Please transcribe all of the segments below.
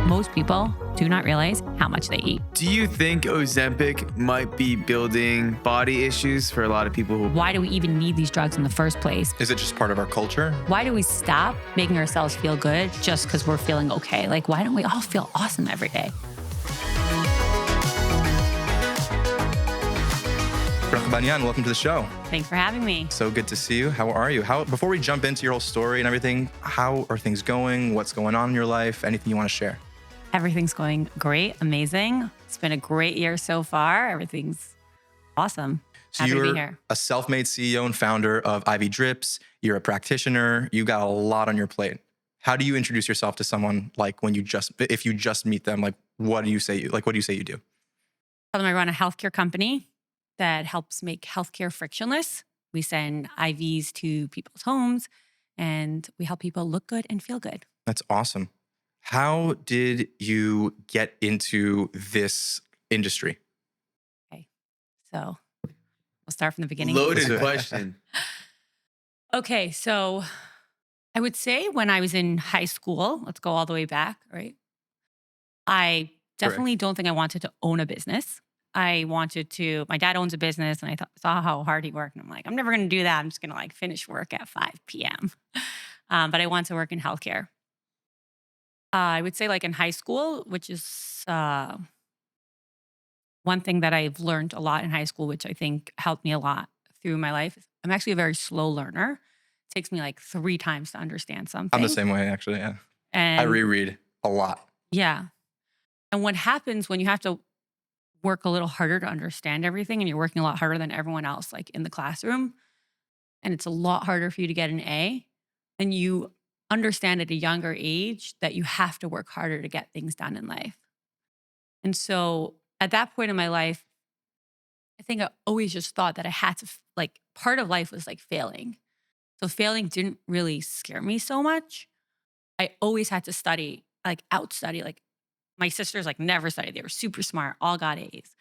Most people do not realize how much they eat. Do you think Ozempic might be building body issues for a lot of people who... Why do we even need these drugs in the first place? Is it just part of our culture? Why do we stop making ourselves feel good just because we're feeling okay? Like, why don't we all feel awesome every day? Bracha Banayan, welcome to the show. Thanks for having me. So good to see you. How are you? Before we jump into your whole story and everything, how are things going? What's going on in your life? Anything you want to share? Everything's going great, amazing. It's been a great year so far. Everything's awesome. So Happy to be you're here. a self-made CEO and founder of IV Drips. You're a practitioner. You got a lot on your plate. How do you introduce yourself to someone like if you just meet them? Like, what do you say you do? Tell them I run a healthcare company that helps make healthcare frictionless. We send IVs to people's homes and we help people look good and feel good. That's awesome. How did you get into this industry? Okay, so we'll start from the beginning. Loaded question. Okay, so I would say when I was in high school, let's go all the way back, right? I definitely don't think I wanted to own a business. My dad owns a business and I saw how hard he worked. And I'm like, I'm never going to do that. I'm just going to finish work at 5 p.m. But I want to work in healthcare. I would say in high school, which is one thing that I've learned a lot in high school, which I think helped me a lot through my life. I'm actually a very slow learner. It takes me 3 times to understand something. I'm the same way, actually, yeah. And I reread a lot. Yeah. And what happens when you have to work a little harder to understand everything and you're working a lot harder than everyone else in the classroom, and it's a lot harder for you to get an A, and you understand at a younger age that you have to work harder to get things done in life. And so at that point in my life, I think I always just thought that I had to, part of life was failing. So failing didn't really scare me so much. I always had to study, outstudy. My sisters never studied. They were super smart, all got A's.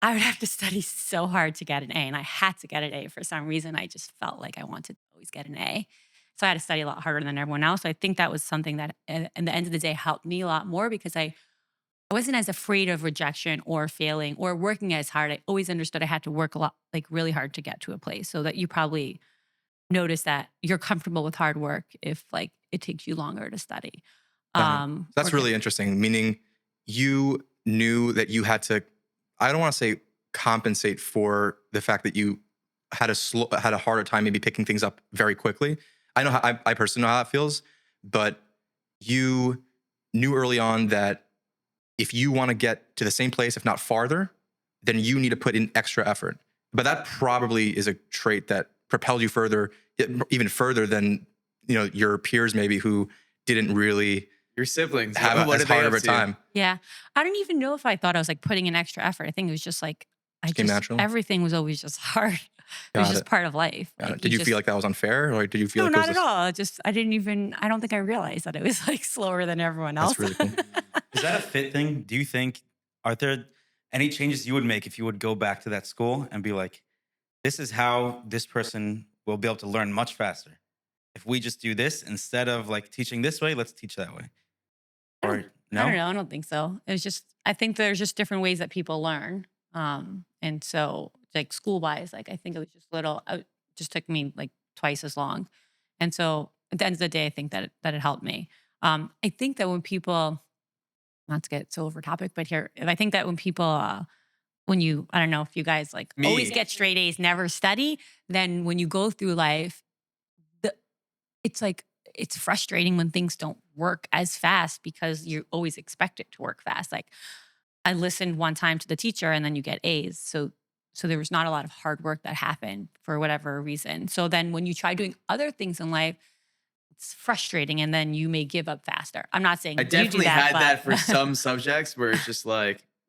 I would have to study so hard to get an A, and I had to get an A for some reason. I just felt like I wanted to always get an A. So I had to study a lot harder than everyone else. I think that was something that, at the end of the day, helped me a lot more because I wasn't as afraid of rejection or failing or working as hard. I always understood I had to work a lot, really hard to get to a place. So that you probably notice that you're comfortable with hard work if it takes you longer to study. That's really interesting, meaning you knew that you had to, I don't want to say compensate for the fact that you had a harder time maybe picking things up very quickly. I know I personally know how it feels, but you knew early on that if you want to get to the same place, if not farther, then you need to put in extra effort. But that probably is a trait that propelled you further, even further than your peers maybe who didn't really... Your siblings have as hard of a time. Yeah. I don't even know if I thought I was putting in extra effort. I think it was just natural? Everything was always just hard. It was just part of life. Did you feel like that was unfair, or did you feel no, like not at all. I don't think I realized that it was slower than everyone else. That's really cool. Is that a fit thing? Do you think, are there any changes you would make if you would go back to that school and be like, this is how this person will be able to learn much faster? If we just do this, instead of teaching this way, let's teach that way. Or no? I don't know. I don't think so. It was just, I think there's just different ways that people learn. And so school-wise, I think it was just it just took me twice as long. And so at the end of the day, I think that it helped me. I think that when people, not to get so over topic, but I think that when people, I don't know if you guys always get straight A's, never study, then when you go through life, it's frustrating when things don't work as fast because you always expect it to work fast. I listened one time to the teacher and then you get A's. So there was not a lot of hard work that happened for whatever reason. So then when you try doing other things in life, it's frustrating and then you may give up faster. I'm not saying I definitely had that for but some subjects where it's just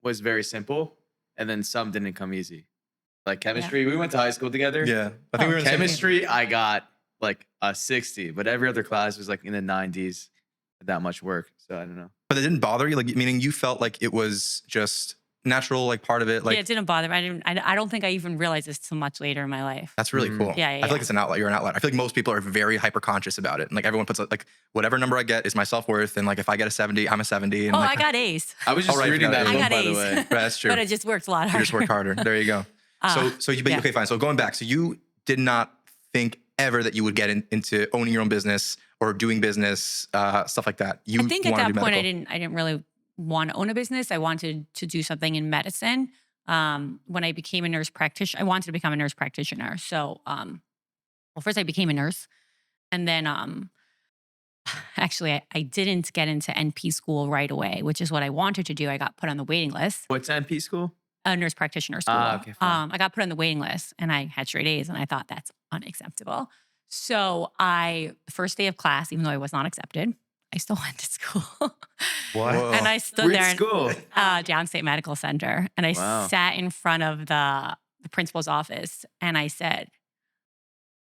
was very simple and then some didn't come easy. Chemistry, we went to high school together. Yeah. I think we were in chemistry, I got a 60, but every other class was in the 90s. That much work. So I don't know. But it didn't bother you? Meaning you felt like it was just natural like part of it? Like Yeah, it didn't bother me. I don't think I even realized this till much later in my life. that's really cool. Yeah, I feel like it's an outlet. You're an outlet. I feel like most people are very hyper conscious about it. And like everyone puts like whatever number I get is my self worth. And like if I get a 70, I'm a 70. And Oh, like, I got A's. I was just right, reading I that got book, by the A's. way. right, that's true. But I just worked a lot You harder. just work harder. There you go. Yeah. Okay, fine. So going back, so you did not think ever that you would get into owning your own business or doing business, stuff like that. You I think at wanted to that do point medical. I didn't really want to own a business. I wanted to do something in medicine. When I became a nurse practitioner, I wanted to become a nurse practitioner. So, well, first I became a nurse, and then actually I didn't get into NP school right away, which is what I wanted to do. I got put on the waiting list, What's NP school? a nurse practitioner school. Okay, fine. I got put on the waiting list, and I had straight A's, and I thought that's unacceptable. So the first day of class, even though I was not accepted, I still went to school. What? Whoa. And I stood Which there in school? Downstate Medical Center, and I Wow. sat in front of the principal's office, and I said,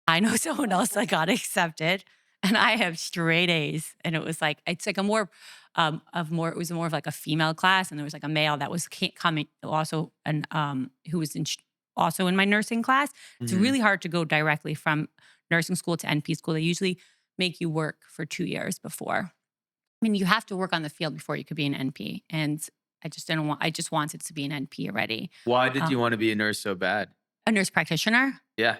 I know someone else that got accepted, and I have straight A's. And it was like, it's like a more it was more of like a female class, and there was like a male that was coming also, and who was also in my nursing class. It's Mhm. really hard to go directly from nursing school to NP school. They usually make you work for 2 years before. I mean, you have to work on the field before you could be an NP. And I just didn't want, I just wanted to be an NP already. Why did you want to be a nurse so bad? A nurse practitioner. Yeah.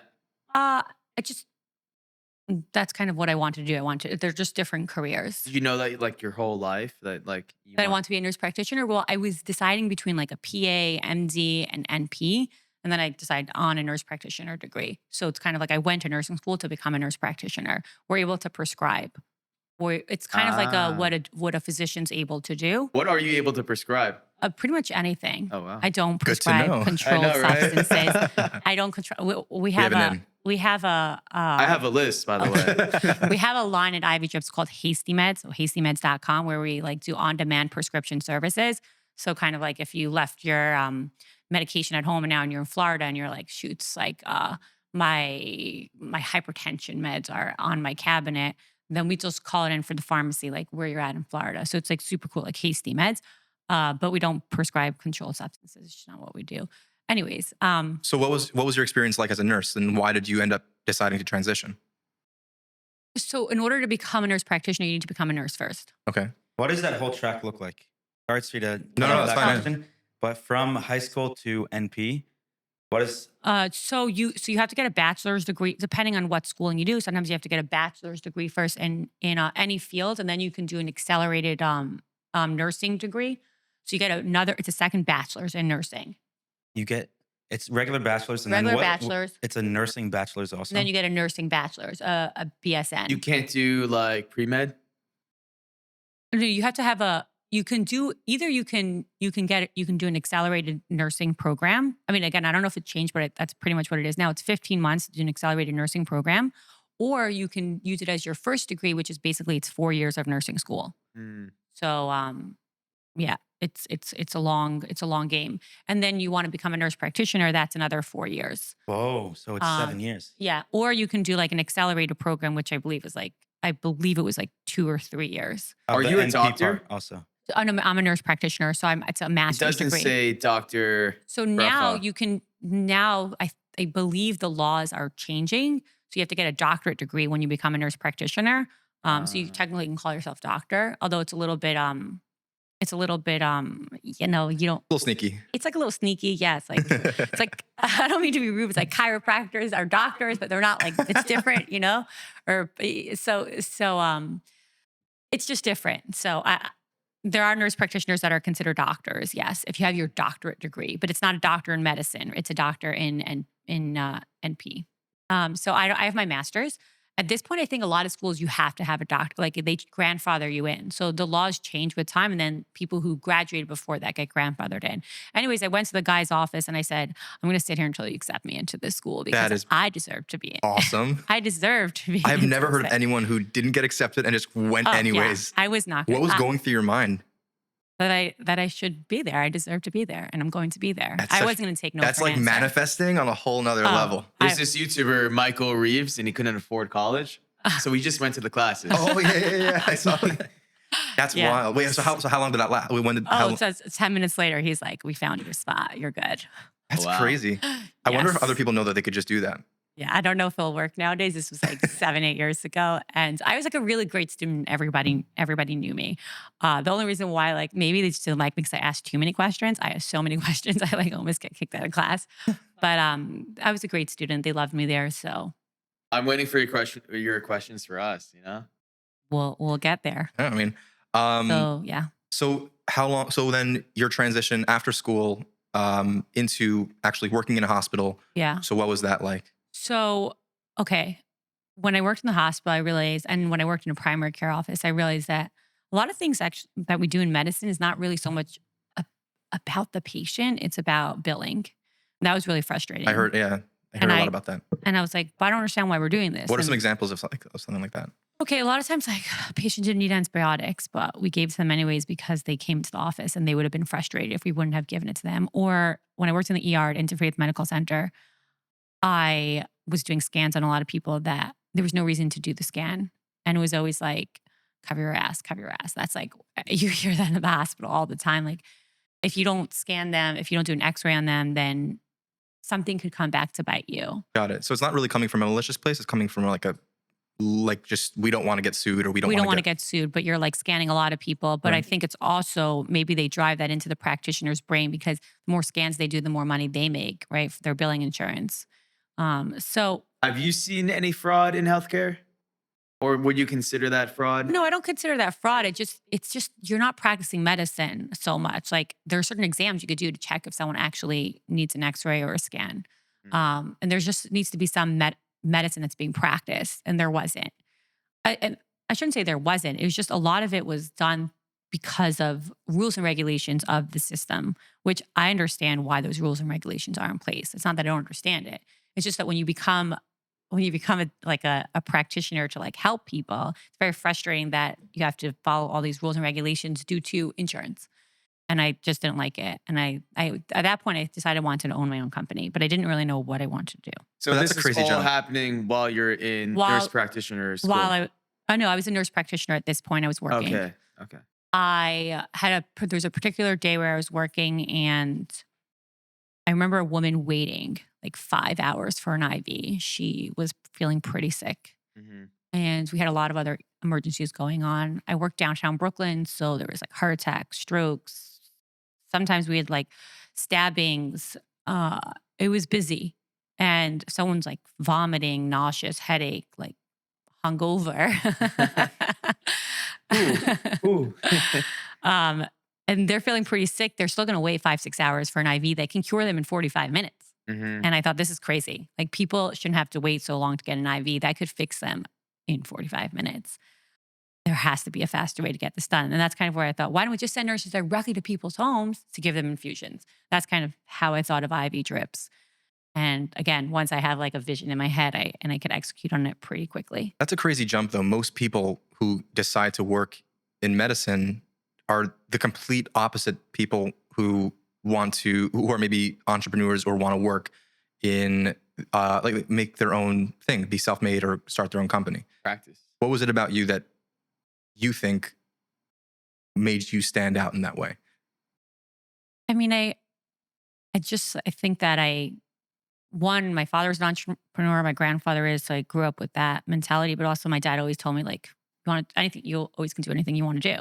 That's kind of what I wanted to do. They're just different careers. Did you know that like your whole life that like you That I want to be a nurse practitioner. Well, I was deciding between like a PA, MD, and NP. And then I decided on a nurse practitioner degree. So it's kind of like I went to nursing school to become a nurse practitioner. We're able to prescribe. It's kind of like what a physician's able to do. What are you able to prescribe? Pretty much anything. Oh wow. I don't Good to know. prescribe I controlled know, right? substances. I don't control. We have have an I have a list, by the way. we have a line at Ivy Drips called Hasty Meds, so hastymeds.com, where we like do on-demand prescription services. So kind of like if you left your medication at home and now you're in Florida and you're like, shoots, like my hypertension meds are on my cabinet, then we just call it in for the pharmacy, like where you're at in Florida. So it's like super cool, like Hasty Meds. But we don't prescribe controlled substances. It's just not what we do. Anyways, So what was your experience like as a nurse, and why did you end up deciding to transition? so in order to become a nurse practitioner, you need to become a nurse first. Okay. What does that whole track look like? Sorry for you to No, cut off that's that fine. question, but from high school to NP, what is So you have to get a bachelor's degree, depending on what schooling you do. Sometimes you have to get a bachelor's degree first in any field, and then you can do an accelerated nursing degree. So you get it's a second bachelor's in nursing. you get? It's regular bachelor's and Regular then what? bachelor's. It's a nursing bachelor's also. And then you get a nursing bachelor's, a BSN. You can't do like pre-med? No, you have to have you can do you can do an accelerated nursing program. I mean, again, I don't know if it changed, but that's pretty much what it is now. It's 15 months to do an accelerated nursing program, or you can use it as your first degree, which is basically it's 4 years of nursing school. Mm. So yeah, it's a long game. And then you want to become a nurse practitioner, that's another 4 years. Whoa, so it's 7 years. Yeah. Or you can do like an accelerated program, which I believe it was like 2 or 3 years. Are The you a NP doctor? part also. I'm a nurse practitioner, so it's a It master's doesn't degree. say doctor. So now Bracha. you can I believe the laws are changing. So you have to get a doctorate degree when you become a nurse practitioner. So you technically can call yourself doctor, although it's a little bit you don't. A little sneaky. It's like a little sneaky. Yeah, it's like I don't mean to be rude. It's like chiropractors are doctors, but they're not. Like it's different, Or so it's just different. So there are nurse practitioners that are considered doctors. Yes, if you have your doctorate degree, but it's not a doctor in medicine. It's a doctor in NP. So I have my master's. At this point, I think a lot of schools, you have to have a doctor, like they grandfather you in. So the laws change with time, and then people who graduated before that get grandfathered in. Anyways, I went to the guy's office and I said, I'm going to sit here until you accept me into this school because I deserve to be in. Awesome. I deserve to be I've in never heard of this. anyone who didn't get accepted and just went Oh, yeah. anyways. I was not. What was going through your mind? That I should be there. I deserve to be there, and I'm going to be there. I wasn't going to take no That's for an like answer. manifesting on a whole nother level. There's this YouTuber, Michael Reeves, and he couldn't afford college. So we just went to the classes. Oh, yeah. I saw that. That's Yeah. wild. Wait, so how long did that last? When did Oh, so it's 10 minutes later, he's like, we found your spot. You're good. That's Wow. crazy. I wonder if Yes. other people know that they could just do that. Yeah, I don't know if it'll work nowadays. This was like 7, 8 years ago, and I was like a really great student. Everybody knew me. The only reason why, like, maybe they just didn't like me because I asked too many questions. I asked so many questions, I like almost get kicked out of class. But I was a great student. They loved me there, so I'm waiting for your questions for us. we'll get there. Yeah, I mean, um, So yeah, so how long? So then your transition after school into actually working in a hospital. yeah. So what was that like? So okay, when I worked in the hospital, I realized, and when I worked in a primary care office, I realized that a lot of things actually that we do in medicine is not really so much a, about the patient; it's about billing. And that was really frustrating. I heard, yeah, I And heard a lot about that. And I was like, but I don't understand why we're doing this. What are some And, examples of something like that? okay, a lot of times, like, a patient didn't need antibiotics, but we gave it to them anyways because they came to the office and they would have been frustrated if we wouldn't have given it to them. Or when I worked in the ER at Interfaith Medical Center, I was doing scans on a lot of people that there was no reason to do the scan. And it was always like, cover your ass, cover your ass. That's like, you hear that in the hospital all the time. Like, if you don't scan them, if you don't do an x ray on them, then something could come back to bite you. Got it. So it's not really coming from a malicious place. It's coming from like just we don't want to get sued or we don't want want to get sued, but you're like scanning a lot of people. But I Right. think it's also maybe they drive that into the practitioner's brain because the more scans they do, the more money they make, right? For their billing insurance. So Have you seen any fraud in healthcare, or would you consider that fraud? no, I don't consider that fraud. It's just you're not practicing medicine so much. Like there are certain exams you could do to check if someone actually needs an X-ray or a scan. And there's just needs to be some medicine that's being practiced, and there wasn't. And I shouldn't say there wasn't. It was just a lot of it was done because of rules and regulations of the system, which I understand why those rules and regulations are in place. It's not that I don't understand it. It's just that when you become a practitioner to like help people, it's very frustrating that you have to follow all these rules and regulations due to insurance. And I just didn't like it. And I at that point I decided I wanted to own my own company, but I didn't really know what I wanted to do. So But that's this a crazy is all jump. happening while you're in nurse practitioner school. While I know I was a nurse practitioner at this point. I was working. Okay. I had there's a particular day where I was working and I remember a woman waiting like 5 hours for an IV. She was feeling pretty sick. hmm And we had a lot of other emergencies going on. I worked downtown Brooklyn, so there was like heart attacks, strokes. Sometimes we had like stabbings. It was busy. And someone's like vomiting, nauseous, headache, like hungover. Ooh. And they're feeling pretty sick. They're still going to wait 5, 6 hours for an IV that can cure them in 45 minutes. hmm And I thought, this is crazy. Like, people shouldn't have to wait so long to get an IV. That could fix them in 45 minutes. There has to be a faster way to get this done. And that's kind of where I thought, why don't we just send nurses directly to people's homes to give them infusions? That's kind of how I thought of IV drips. And again, once I have like a vision in my head, I could execute on it pretty quickly. That's a crazy jump, though. Most people who decide to work in medicine are the complete opposite people who are maybe entrepreneurs or want to work in, like make their own thing, be self-made or start their own company. Practice. What was it about you that you think made you stand out in that way? I mean, I think that one, my father's an entrepreneur, my grandfather is, so I grew up with that mentality. But also, my dad always told me, like, you want anything, you always can do anything you want to do.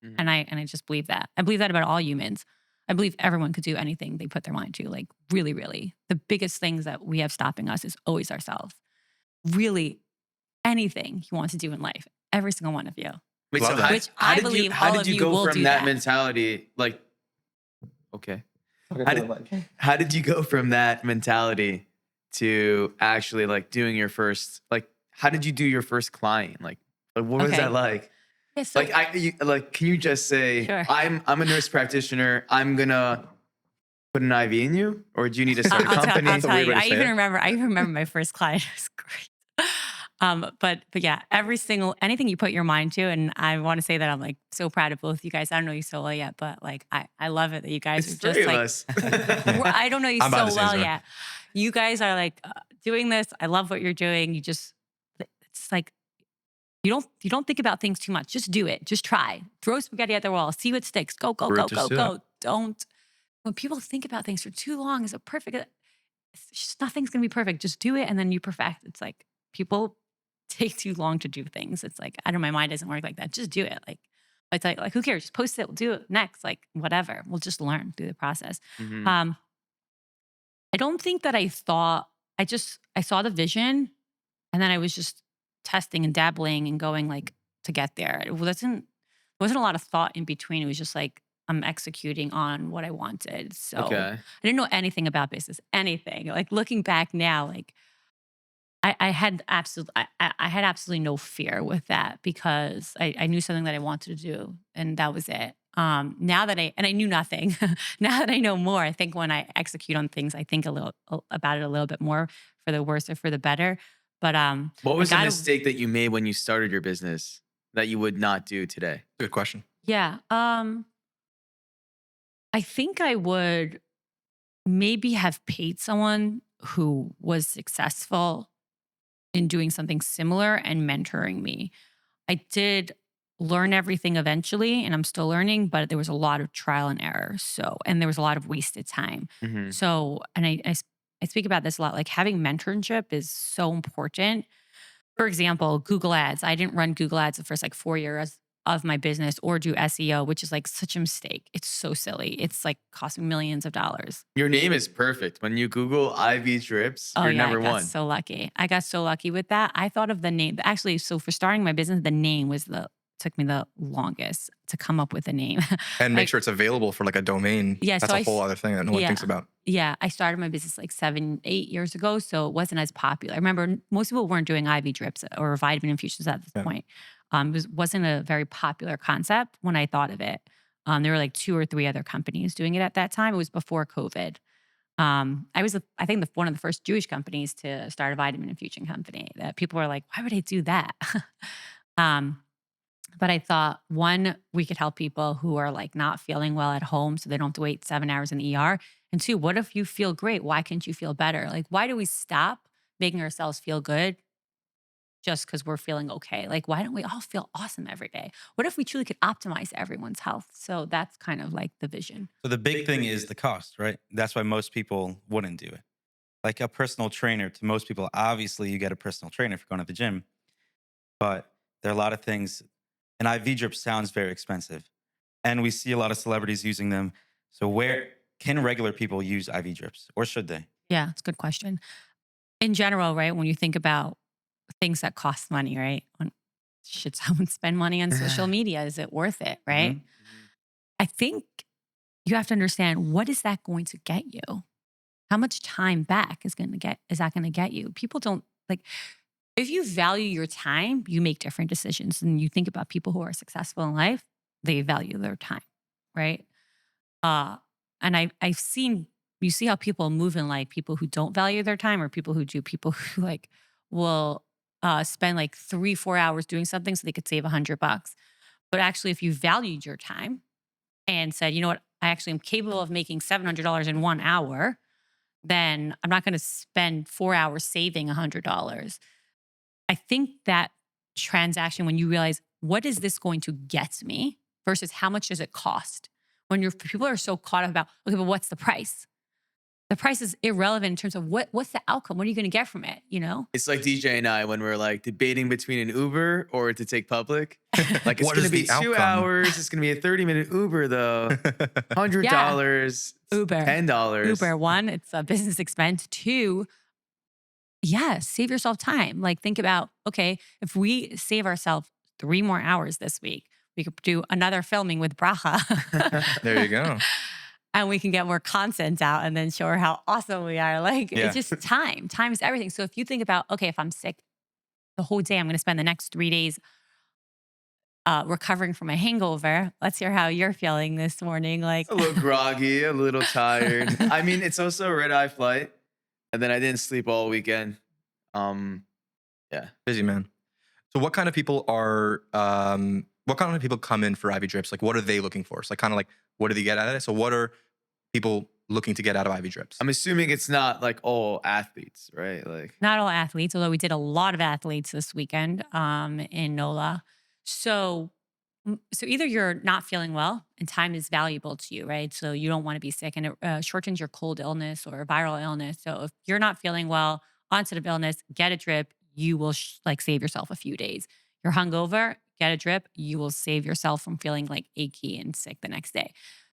Mhm. And I just believe that. I believe that about all humans. I believe everyone could do anything they put their mind to. Like, really, really, the biggest things that we have stopping us is always ourselves. Really, anything you want to do in life, every single one of you. Wait, Love so that. Which I believe how all did of you you go will from do that that. mentality? Like, okay. How did you go from that mentality to actually like doing your first, like, how did you do your first client? Like what was Okay. that like? Yeah, so, Like, can you just say, Sure. I'm a nurse practitioner. I'm gonna put an IV in you, or do you need to start a I'll company? tell weird you. way to I say even it. remember my first client. It was great. But yeah, anything you put your mind to, and I want to say that I'm like so proud of both you guys. I don't know you so well yet, but like I love it that you guys It's are just three of like us. I don't know you I'm about so the same, well sorry. yet. You guys are like doing this. I love what you're doing. It's like You don't think about things too much. Just do it. Just try. Throw spaghetti at the wall. See what sticks. Go, go, go, Just go, do it. go. Don't. When people think about things for too long, is it perfect? It's just nothing's gonna be perfect. Just do it and then you perfect. It's like people take too long to do things. It's like, I don't know, my mind doesn't work like that. Just do it. Like it's like who cares? Just post it. We'll do it next. Like whatever. We'll just learn through the process. Mhm. I don't think that I saw the vision and then I was just testing and dabbling and going like to get there. Wasn't a lot of thought in between. It was just like I'm executing on what I wanted. So Okay. I didn't know anything about business, anything. Like looking back now, like I had absolutely no fear with that because I knew something that I wanted to do and that was it. Now that I knew nothing, now that I know more, I think when I execute on things, I think about it a little bit more for the worse or for the better. But What I was a got mistake that you made when you started your business that you would not do today? Good question. yeah. I think I would maybe have paid someone who was successful in doing something similar and mentoring me. I did learn everything eventually, and I'm still learning, but there was a lot of trial and error. So, and there was a lot of wasted time. Mhm. So, and I speak about this a lot. Like having mentorship is so important. For example, Google Ads. I didn't run Google Ads the first like 4 years of my business or do SEO, which is like such a mistake. It's so silly. It's like costing millions of dollars. Your name is perfect. When you Google IV drips, Oh you're yeah, I number got one. so lucky. I got so lucky with that. I thought of the name. Actually, so for starting my business, the name took me the longest to come up with a name. And make Like, sure it's available for like a domain. yeah, That's so a whole other thing that no one yeah, thinks about. yeah. I started my business like 7, 8 years ago, so it wasn't as popular. I remember most people weren't doing IV drips or vitamin infusions at this Yeah. point. Wasn't a very popular concept when I thought of it. There were like 2 or 3 other companies doing it at that time. It was before COVID. I think one of the first Jewish companies to start a vitamin infusion company. That people were like, why would I do that? um, but I thought one, we could help people who are like not feeling well at home, so they don't have to wait 7 hours in the ER. And two, what if you feel great? Why can't you feel better? Like, why do we stop making ourselves feel good just because we're feeling okay? Like, why don't we all feel awesome every day? What if we truly could optimize everyone's health? So that's kind of like the vision. So the big thing is the cost, right? That's why most people wouldn't do it. Like a personal trainer, to most people, obviously you get a personal trainer if you're going to the gym, but there are a lot of things. An IV drip sounds very expensive, and we see a lot of celebrities using them. So where can regular people use IV drips, or should they? Yeah, it's a good question. In general, right? When you think about things that cost money, right? Should someone spend money on social media? Is it worth it, right? Mhm. I think you have to understand, what is that going to get you? How much time back is that going to get you? People don't like, if you value your time, you make different decisions. And you think about people who are successful in life, they value their time, right? And I've seen, you see how people move in life, people who don't value their time or people who like will spend like 3, 4 hours doing something so they could save $100. But actually, if you valued your time and said, you know what, I actually am capable of making $700 in 1 hour, then I'm not going to spend 4 hours saving $100. I think that transaction, when you realize, what is this going to get me versus how much does it cost? When people are so caught up about, okay, but what's the price? The price is irrelevant in terms of what's the outcome? What are you going to get from it? You know? It's like DJ and I when we're like debating between an Uber or to take public. Like it's What going to is be the 2 outcome? hours. It's going to be a 30-minute Uber though. $100, Uber. $10. Uber, one, it's a business expense. Two, yeah, save yourself time. Like think about, okay, if we save ourselves 3 more hours this week, we could do another filming with Bracha. There you go. And we can get more content out and then show her how awesome we are. Like Yeah. it's just time. Time is everything. So if you think about, okay, if I'm sick the whole day, I'm going to spend the next 3 days recovering from a hangover. Let's hear how you're feeling this morning. Like A little groggy, a little tired. I mean, it's also a red-eye flight. And then I didn't sleep all weekend. Yeah. Busy man. So what kind of people come in for IV drips? Like what are they looking for? So like kind of like, what do they get out of it? So what are people looking to get out of IV drips? I'm assuming it's not like all athletes, right? Like, Not all athletes, although we did a lot of athletes this weekend in NOLA. So, so either you're not feeling well and time is valuable to you, right? So you don't want to be sick and it shortens your cold illness or viral illness. So if you're not feeling well, onset of illness, get a drip, you will like save yourself a few days. You're hungover, get a drip, you will save yourself from feeling like achy and sick the next day.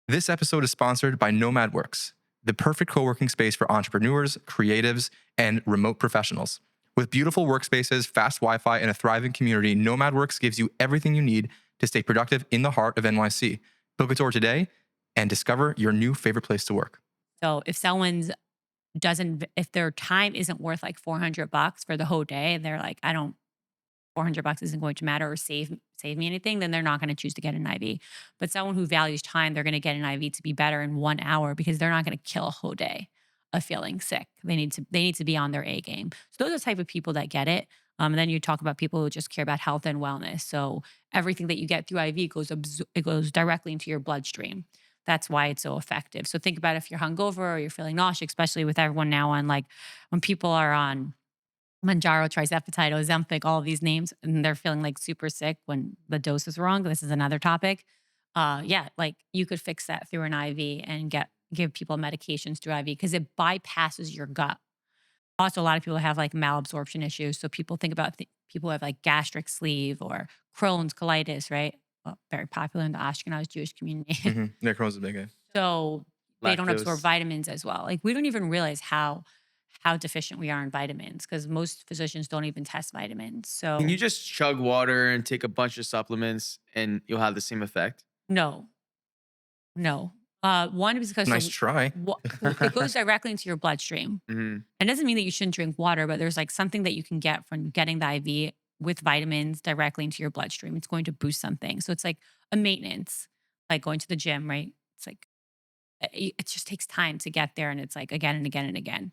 This episode is sponsored by Nomad Works, the perfect co-working space for entrepreneurs, creatives, and remote professionals. With beautiful workspaces, fast Wi-Fi, and a thriving community, Nomad Works gives you everything you need to stay productive in the heart of NYC. Book a tour today and discover your new favorite place to work. So if if their time isn't worth like $400 for the whole day, they're like, $400 isn't going to matter or save me anything, then they're not going to choose to get an IV. But someone who values time, they're going to get an IV to be better in 1 hour because they're not going to kill a whole day of feeling sick. They need to be on their A game. So those are the type of people that get it. And then you talk about people who just care about health and wellness. So everything that you get through IV goes directly into your bloodstream. That's why it's so effective. So think about if you're hungover or you're feeling nauseous, especially with everyone now on like when people are on Manjaro, Trizepatide, Ozempic, all of these names, and they're feeling like super sick when the dose is wrong. This is another topic. Like you could fix that through an IV and give people medications through IV because it bypasses your gut. Also, a lot of people have like malabsorption issues. So people think about people who have like gastric sleeve or Crohn's, colitis, right? Well, very popular in the Ashkenaz Jewish community. Yeah, Crohn's is big. So they don't lactose. absorb vitamins as well. Like we don't even realize how deficient we are in vitamins because most physicians don't even test vitamins. So can you just chug water and take a bunch of supplements and you'll have the same effect? no. One is because Nice try. it goes directly into your bloodstream. Mm-hmm. It doesn't mean that you shouldn't drink water, but there's like something that you can get from getting the IV with vitamins directly into your bloodstream. It's going to boost something. So it's like a maintenance, like going to the gym, right? It's like it just takes time to get there, and it's like again and again and again.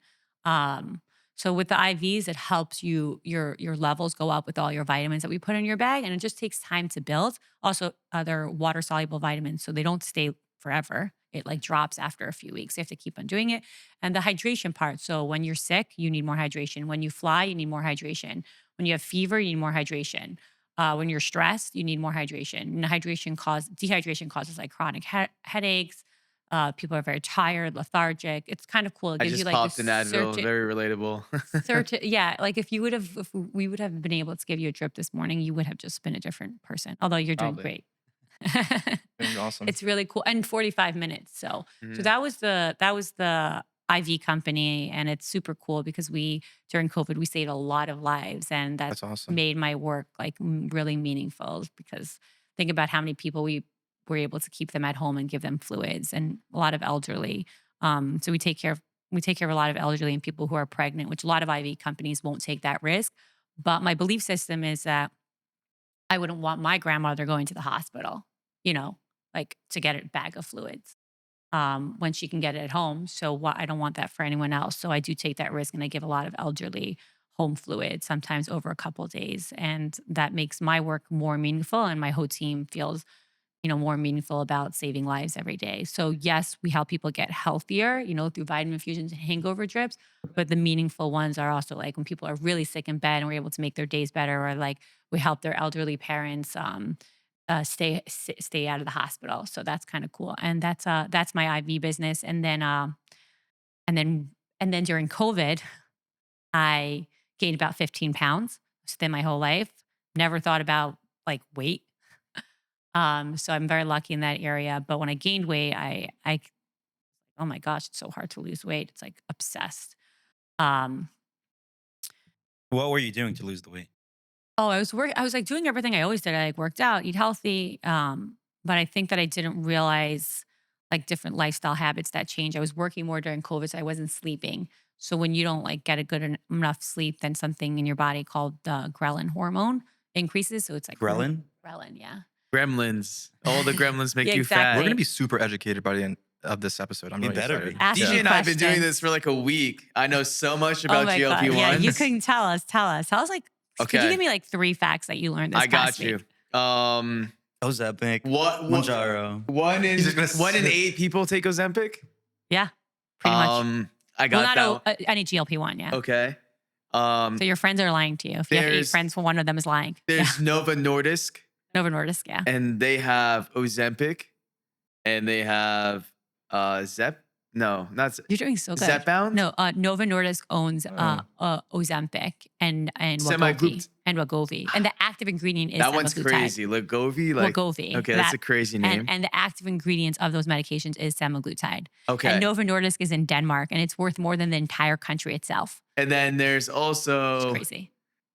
So with the IVs, it helps your levels go up with all your vitamins that we put in your bag, and it just takes time to build. Also, other water soluble vitamins, so they don't stay forever. It like drops after a few weeks. You have to keep on doing it. And the hydration part. So when you're sick, you need more hydration. When you fly, you need more hydration. When you have fever, you need more hydration. When you're stressed, you need more hydration. And dehydration causes like chronic headaches. People are very tired, lethargic. It's kind of cool. It I gives just you like popped an Advil. Very relatable. yeah, like if we would have been able to give you a drip this morning, you would have just been a different person. Although you're doing Probably. great. Awesome. It's really cool. And 45 minutes. So Mhm. that was the IV company, and it's super cool because during COVID we saved a lot of lives, and that That's awesome. made my work like really meaningful because think about how many people we were able to keep them at home and give them fluids, and a lot of elderly. So we take care of a lot of elderly and people who are pregnant, which a lot of IV companies won't take that risk. But my belief system is that I wouldn't want my grandmother going to the hospital, like to get a bag of fluids when she can get it at home. So I don't want that for anyone else. So I do take that risk, and I give a lot of elderly home fluids, sometimes over a couple of days. And that makes my work more meaningful, and my whole team feels more meaningful about saving lives every day. So yes, we help people get healthier, through vitamin infusions and hangover drips. But the meaningful ones are also like when people are really sick in bed and we're able to make their days better, or like we help their elderly parents stay out of the hospital. So that's kind of cool. And that's my IV business. And then during COVID, I gained about 15 pounds. It's been my whole life. Never thought about like weight. So I'm very lucky in that area. But when I gained weight, I oh my gosh, it's so hard to lose weight. It's like obsessed. Um, What were you doing to lose the weight? I was like doing everything I always did. I like worked out, eat healthy. But I think that I didn't realize like different lifestyle habits that change. I was working more during COVID, so I wasn't sleeping. So when you don't like get a good enough sleep, then something in your body called the ghrelin hormone increases. So it's like Ghrelin? Ghrelin, yeah. Gremlins. All the gremlins make Yeah, you exactly. fat. We're going to be super educated by the end of this episode. I'm You really better excited. be. Ask DJ me and I have been doing questions. this for like a week. I know so much Oh about my God. GLP-1s. Yeah, you can tell us. Tell us like, could you Okay. give me like 3 facts that you learned this I got past you. week? Ozempic, What? Manjaro. One in He's just gonna 1 in sit- 8 people take Ozempic. Yeah. pretty much. I Well, got not that. any GLP-1, yeah. Okay. So your friends are lying to you. If you have 8 there's friends, one of them is lying. Yeah. there's Nova Nordisk, Novo Nordisk, yeah. and they have Ozempic, and they have No, not You're doing so good. Zepbound. No, Novo Nordisk owns Ozempic and Wegovy Semaglutide. and Wegovy, and the active ingredient is That one's semaglutide. crazy. Wegovy, like Wegovy. okay, that's a crazy name. And the active ingredients of those medications is semaglutide. Okay. And Novo Nordisk is in Denmark, and it's worth more than the entire country itself. And then there's It's also crazy.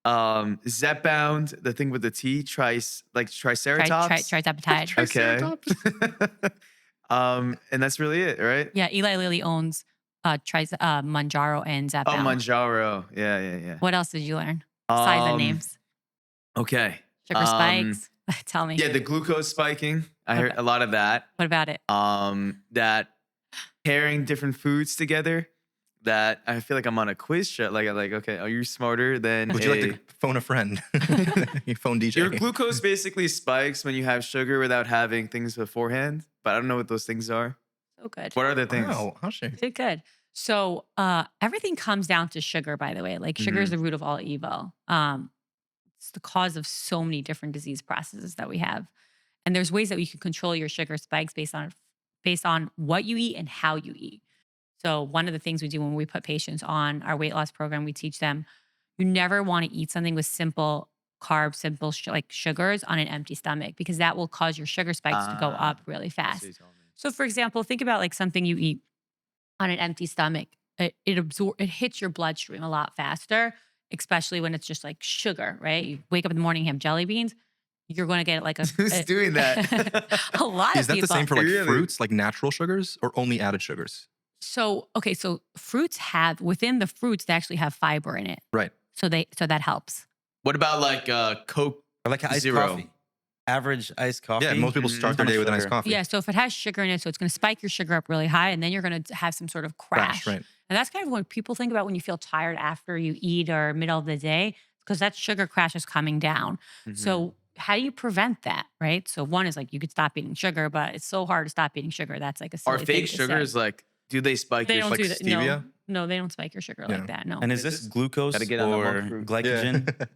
Zepbound, the thing with the T, triceratops. Trizepatide. Okay. And that's really it, right? Yeah, Eli Lilly owns Manjaro and Oh, Zepbound. Manjaro. Yeah. What else did you learn? Besides the names. Okay. Sugar spikes. Tell me. Yeah, the glucose spiking. I heard a lot of that. What about it? That pairing different foods together. That I feel like I'm on a quiz show. Like, okay, are you smarter than? Would you like to phone a friend? You phone DJ. Your glucose basically spikes when you have sugar without having things beforehand. But I don't know what those things are. So good. What are the things? Wow, how should You did good. So everything comes down to sugar, by the way. Like sugar is the root of all evil. It's the cause of so many different disease processes that we have. And there's ways that we can control your sugar spikes based on what you eat and how you eat. So one of the things we do when we put patients on our weight loss program, we teach them you never want to eat something with simple carbs, simple like sugars on an empty stomach, because that will cause your sugar spikes to go up really fast. So for example, think about like something you eat on an empty stomach. It hits your bloodstream a lot faster, especially when it's just like sugar, right? You wake up in the morning, you have jelly beans, you're going to get like Who's doing that? a lot Is of that people. the same for like Really? fruits, like natural sugars, or only added sugars? So, okay, so fruits have, within the fruits, they actually have fiber in it. Right. So that helps. What about like Coke? Or like iced Zero. coffee. Average iced coffee. Yeah, most people start their Ton of day with an iced sugar. coffee. Yeah, so if it has sugar in it, so it's going to spike your sugar up really high, and then you're going to have some sort of crash. Right. And that's kind of what people think about when you feel tired after you eat or middle of the day, because that sugar crash is coming down. So how do you prevent that, right? So one is like you could stop eating sugar, but it's so hard to stop eating sugar. That's like a silly Are thing fake to say. sugars like? Do they spike They your don't like do that. stevia? No, they don't spike your sugar Yeah. like that. No. And is this glucose Gotta get on the or monk fruit. glycogen?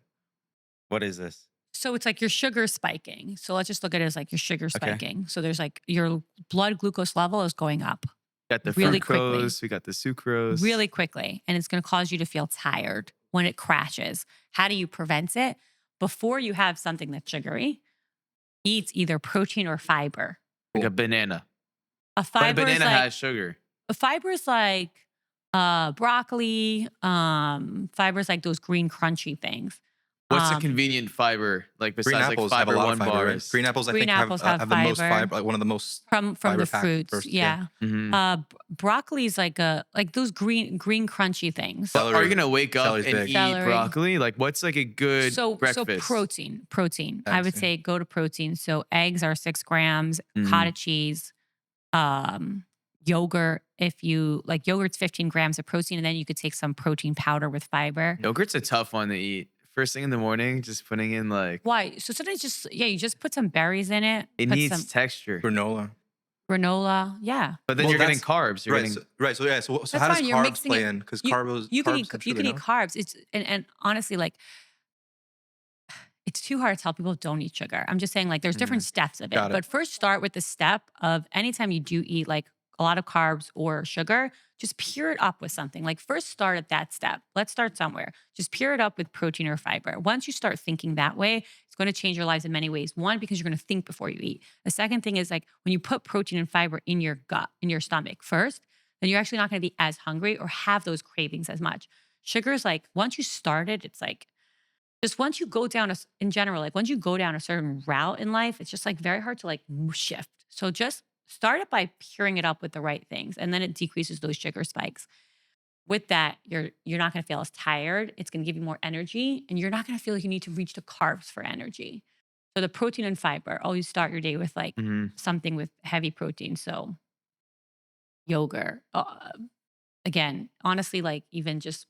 What is this? So it's like your sugar spiking. So let's just look at it as like your sugar spiking. So there's like your blood glucose level is going up Got the really quickly. fructose, we got the sucrose. really quickly, and it's going to cause you to feel tired when it crashes. How do you prevent it? Before you have something that's sugary, eat either protein or fiber. Like a banana. A But a fiber is banana like has sugar. a fiber is like broccoli. Fiber is like those green crunchy things. What's a convenient fiber? Like Green besides like apples have a fiber lot one of fiber. Right? bars. Green apples, I Green think, apples have have the most fiber. fiber, like one of the most. from the fiber-packed fruits. first, Yeah. Mhm. Broccoli is like those green crunchy things. But are you gonna wake up Celery's and big. eat Celery. broccoli? Like what's like a good So breakfast? protein. I Eggs, would yeah. say go to protein. So eggs are 6 grams, Mhm. cottage cheese, yogurt. If you like yogurt's 15 grams of protein, and then you could take some protein powder with fiber. Yogurt's a tough one to eat. First thing in the morning, just putting in like Why? So sometimes you just put some berries in it. it put needs some texture. Granola. granola. Yeah. But then Well, you're getting that's- carbs. You're Right. getting So yeah. So how That's does fine, you're carbs mixing play it. in? Because You- carbs. You can carbs eat have you sugar, can eat no? carbs. It's and honestly, like it's too hard to tell people don't eat sugar. I'm just saying like there's different steps of it. Got it. But first start with the step of anytime you do eat like a lot of carbs or sugar, just pure it up with something. Like first start at that step. Let's start somewhere. Just pure it up with protein or fiber. Once you start thinking that way, it's going to change your lives in many ways. One, because you're going to think before you eat. The second thing is like when you put protein and fiber in your gut, in your stomach first, then you're actually not going to be as hungry or have those cravings as much. Sugar is like once you start it, it's like just once you go down in general, like once you go down a certain route in life, it's just like very hard to like shift. So just start it by puring it up with the right things, and then it decreases those sugar spikes. With that, you're not going to feel as tired. It's going to give you more energy, and you're not going to feel like you need to reach to carbs for energy. So the protein and fiber, always start your day with like something with heavy protein. So yogurt. Again, honestly, like even just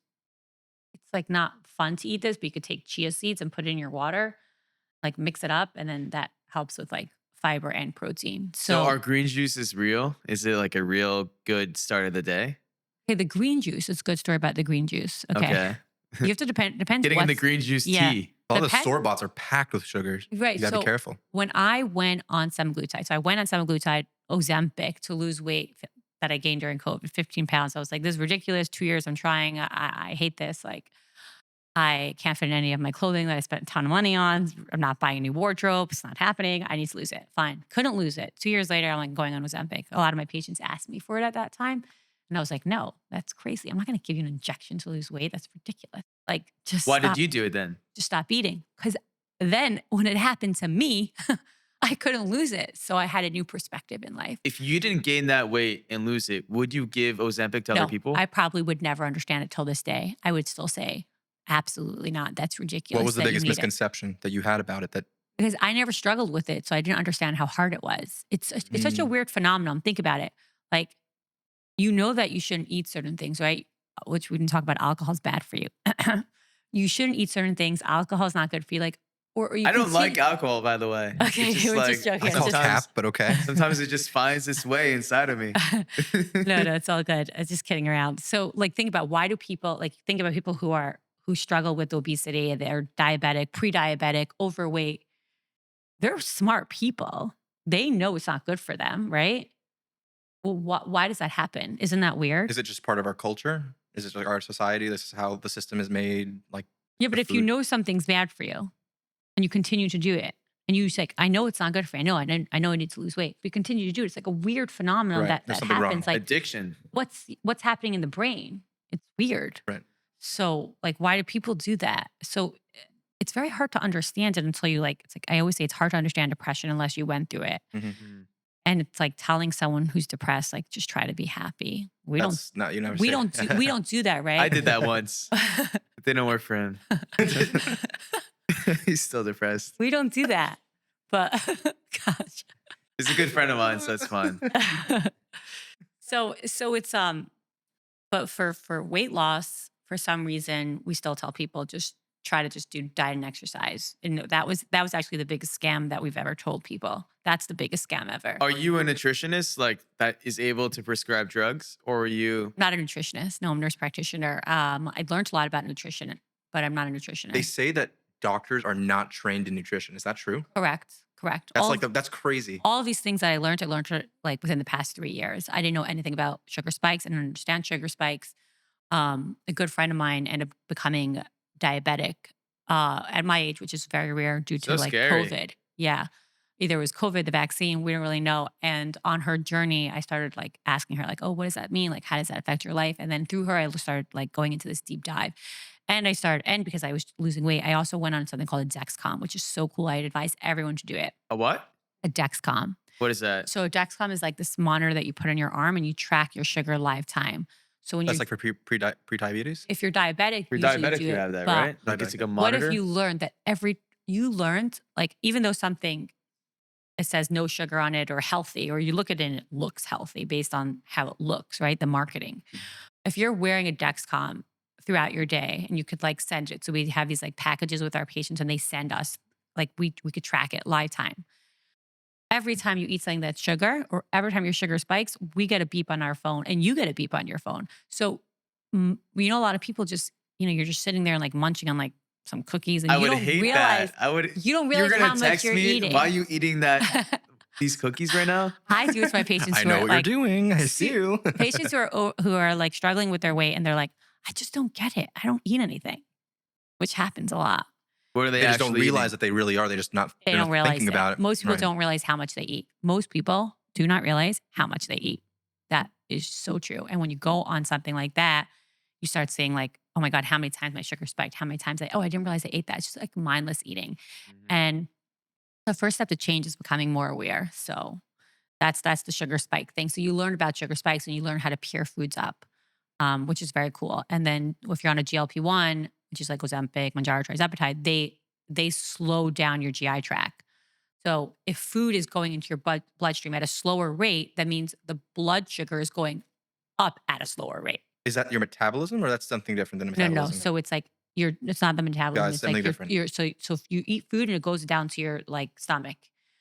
it's like not fun to eat this, but you could take chia seeds and put it in your water, like mix it up, and then that helps with like fiber and protein. So are green juices real? Is it like a real good start of the day? Okay, the green juice. It's a good story about the green juice. Okay. You have to depends Getting in the what's green juice yeah. tea. All the Depend- store-boughts are packed with sugars. Right. You gotta be So careful. when I went on semaglutide, so I went on semaglutide, Ozempic, to lose weight that I gained during COVID, 15 pounds. I was like, this is ridiculous. 2 years I'm trying. I hate this. Like, I can't fit in any of my clothing that I spent a ton of money on. I'm not buying a new wardrobe. It's not happening. I need to lose it. Fine. Couldn't lose it. 2 years later, I'm like going on Ozempic. A lot of my patients asked me for it at that time. And I was like, no, that's crazy. I'm not going to give you an injection to lose weight. That's ridiculous. Like, just Why stop. did you do it then? Just stop eating. Because then when it happened to me, I couldn't lose it. So I had a new perspective in life. If you didn't gain that weight and lose it, would you give Ozempic to No, other people? I probably would never understand it till this day. I would still say, absolutely not. That's ridiculous. What was the that you biggest need it. misconception that you had about it? That Because I never struggled with it, so I didn't understand how hard it was. It's such a weird phenomenon. Think about it. Like, you know that you shouldn't eat certain things, right? Which we didn't talk about. Alcohol's bad for you. You shouldn't eat certain things. Alcohol's not good for you. Like, or you I don't continue- like alcohol, by the way. Okay, It's just we're like, just joking. I call Just- tap, but okay. sometimes it just finds its way inside of me. no, it's all good. I was just kidding around. So, like, think about why do people think about people who struggle with obesity, they're diabetic, pre-diabetic, overweight. They're smart people. They know it's not good for them, right? Well, why does that happen? Isn't that weird? Is it just part of our culture? Is it like our society? This is how the system is made. Like, Yeah, but the if you food. know something's bad for you and you continue to do it, and you say, I know it's not good for me. I know I need to lose weight. But you continue to do it. It's like a weird phenomenon Right. that There's something wrong. happens. Like, Addiction. what's happening in the brain? It's weird. Right. So, like, why do people do that? So it's very hard to understand it until you it's like I always say, it's hard to understand depression unless you went through it. Mhm. And it's like telling someone who's depressed, like, just try to be happy. We don't You never we say don't it. do, we don't do that, right? I did that once. It didn't work for him. He's still depressed. We don't do that. But gosh. He's a good friend of mine, so it's fine. So it's but for weight loss, for some reason, we still tell people just try to just do diet and exercise. And that was actually the biggest scam that we've ever told people. That's the biggest scam ever. Are you a nutritionist that is able to prescribe drugs, or are you? Not a nutritionist. No, I'm a nurse practitioner. I learned a lot about nutrition, but I'm not a nutritionist. They say that doctors are not trained in nutrition. Is that true? Correct. That's that's crazy. All of these things that I learned it like within the past 3 years. I didn't know anything about sugar spikes. I didn't understand sugar spikes. A good friend of mine ended up becoming diabetic at my age, which is very rare due to So scary. COVID. Yeah. Either it was COVID, the vaccine, we don't really know. And on her journey, I started asking her oh, what does that mean? How does that affect your life? And then through her, I started going into this deep dive. And because I was losing weight, I also went on something called a Dexcom, which is so cool. I'd advise everyone to do it. A what? A Dexcom. What is that? So a Dexcom is this monitor that you put on your arm and you track your sugar live time. So when That's you for pre-diabetes? if you're diabetic, For usually diabetic, do you it, have that, but right? It's like a monitor. what if you learned that even though something it says no sugar on it or healthy, or you look at it and it looks healthy based on how it looks, right? The marketing. If you're wearing a Dexcom throughout your day and you could send it. So we have these packages with our patients and they send us, we could track it live time. Every time you eat something that's sugar or every time your sugar spikes, we get a beep on our phone and you get a beep on your phone. So, a lot of people just, you're just sitting there and munching on some cookies and I you would don't hate realize, that. you don't You're realize gonna how much text you're me. eating. Why are you eating these cookies right now? I do it to my patients I who know are what you're doing. I see you. patients who are struggling with their weight and they're I just don't get it. I don't eat anything, which happens a lot. What are they They just don't actually realize eating? that they really are. They just not. They they're don't not realize thinking it. about it. Most people Right. don't realize how much they eat. Most people do not realize how much they eat. That is so true. And when you go on something like that, you start saying oh my God, how many times my sugar spiked? How many times I didn't realize I ate that. It's just mindless eating. Mhm. And the first step to change is becoming more aware. So that's the sugar spike thing. So you learn about sugar spikes and you learn how to pair foods up, which is very cool. And then if you're on a GLP-1, which is Ozempic, Mounjaro, tirzepatide, they slow down your GI tract. So if food is going into your bloodstream at a slower rate, that means the blood sugar is going up at a slower rate. Is that your metabolism, or that's something different than a No. metabolism? So it's it's not the metabolism. it's It's something your, different. so if you eat food and it goes down to your stomach,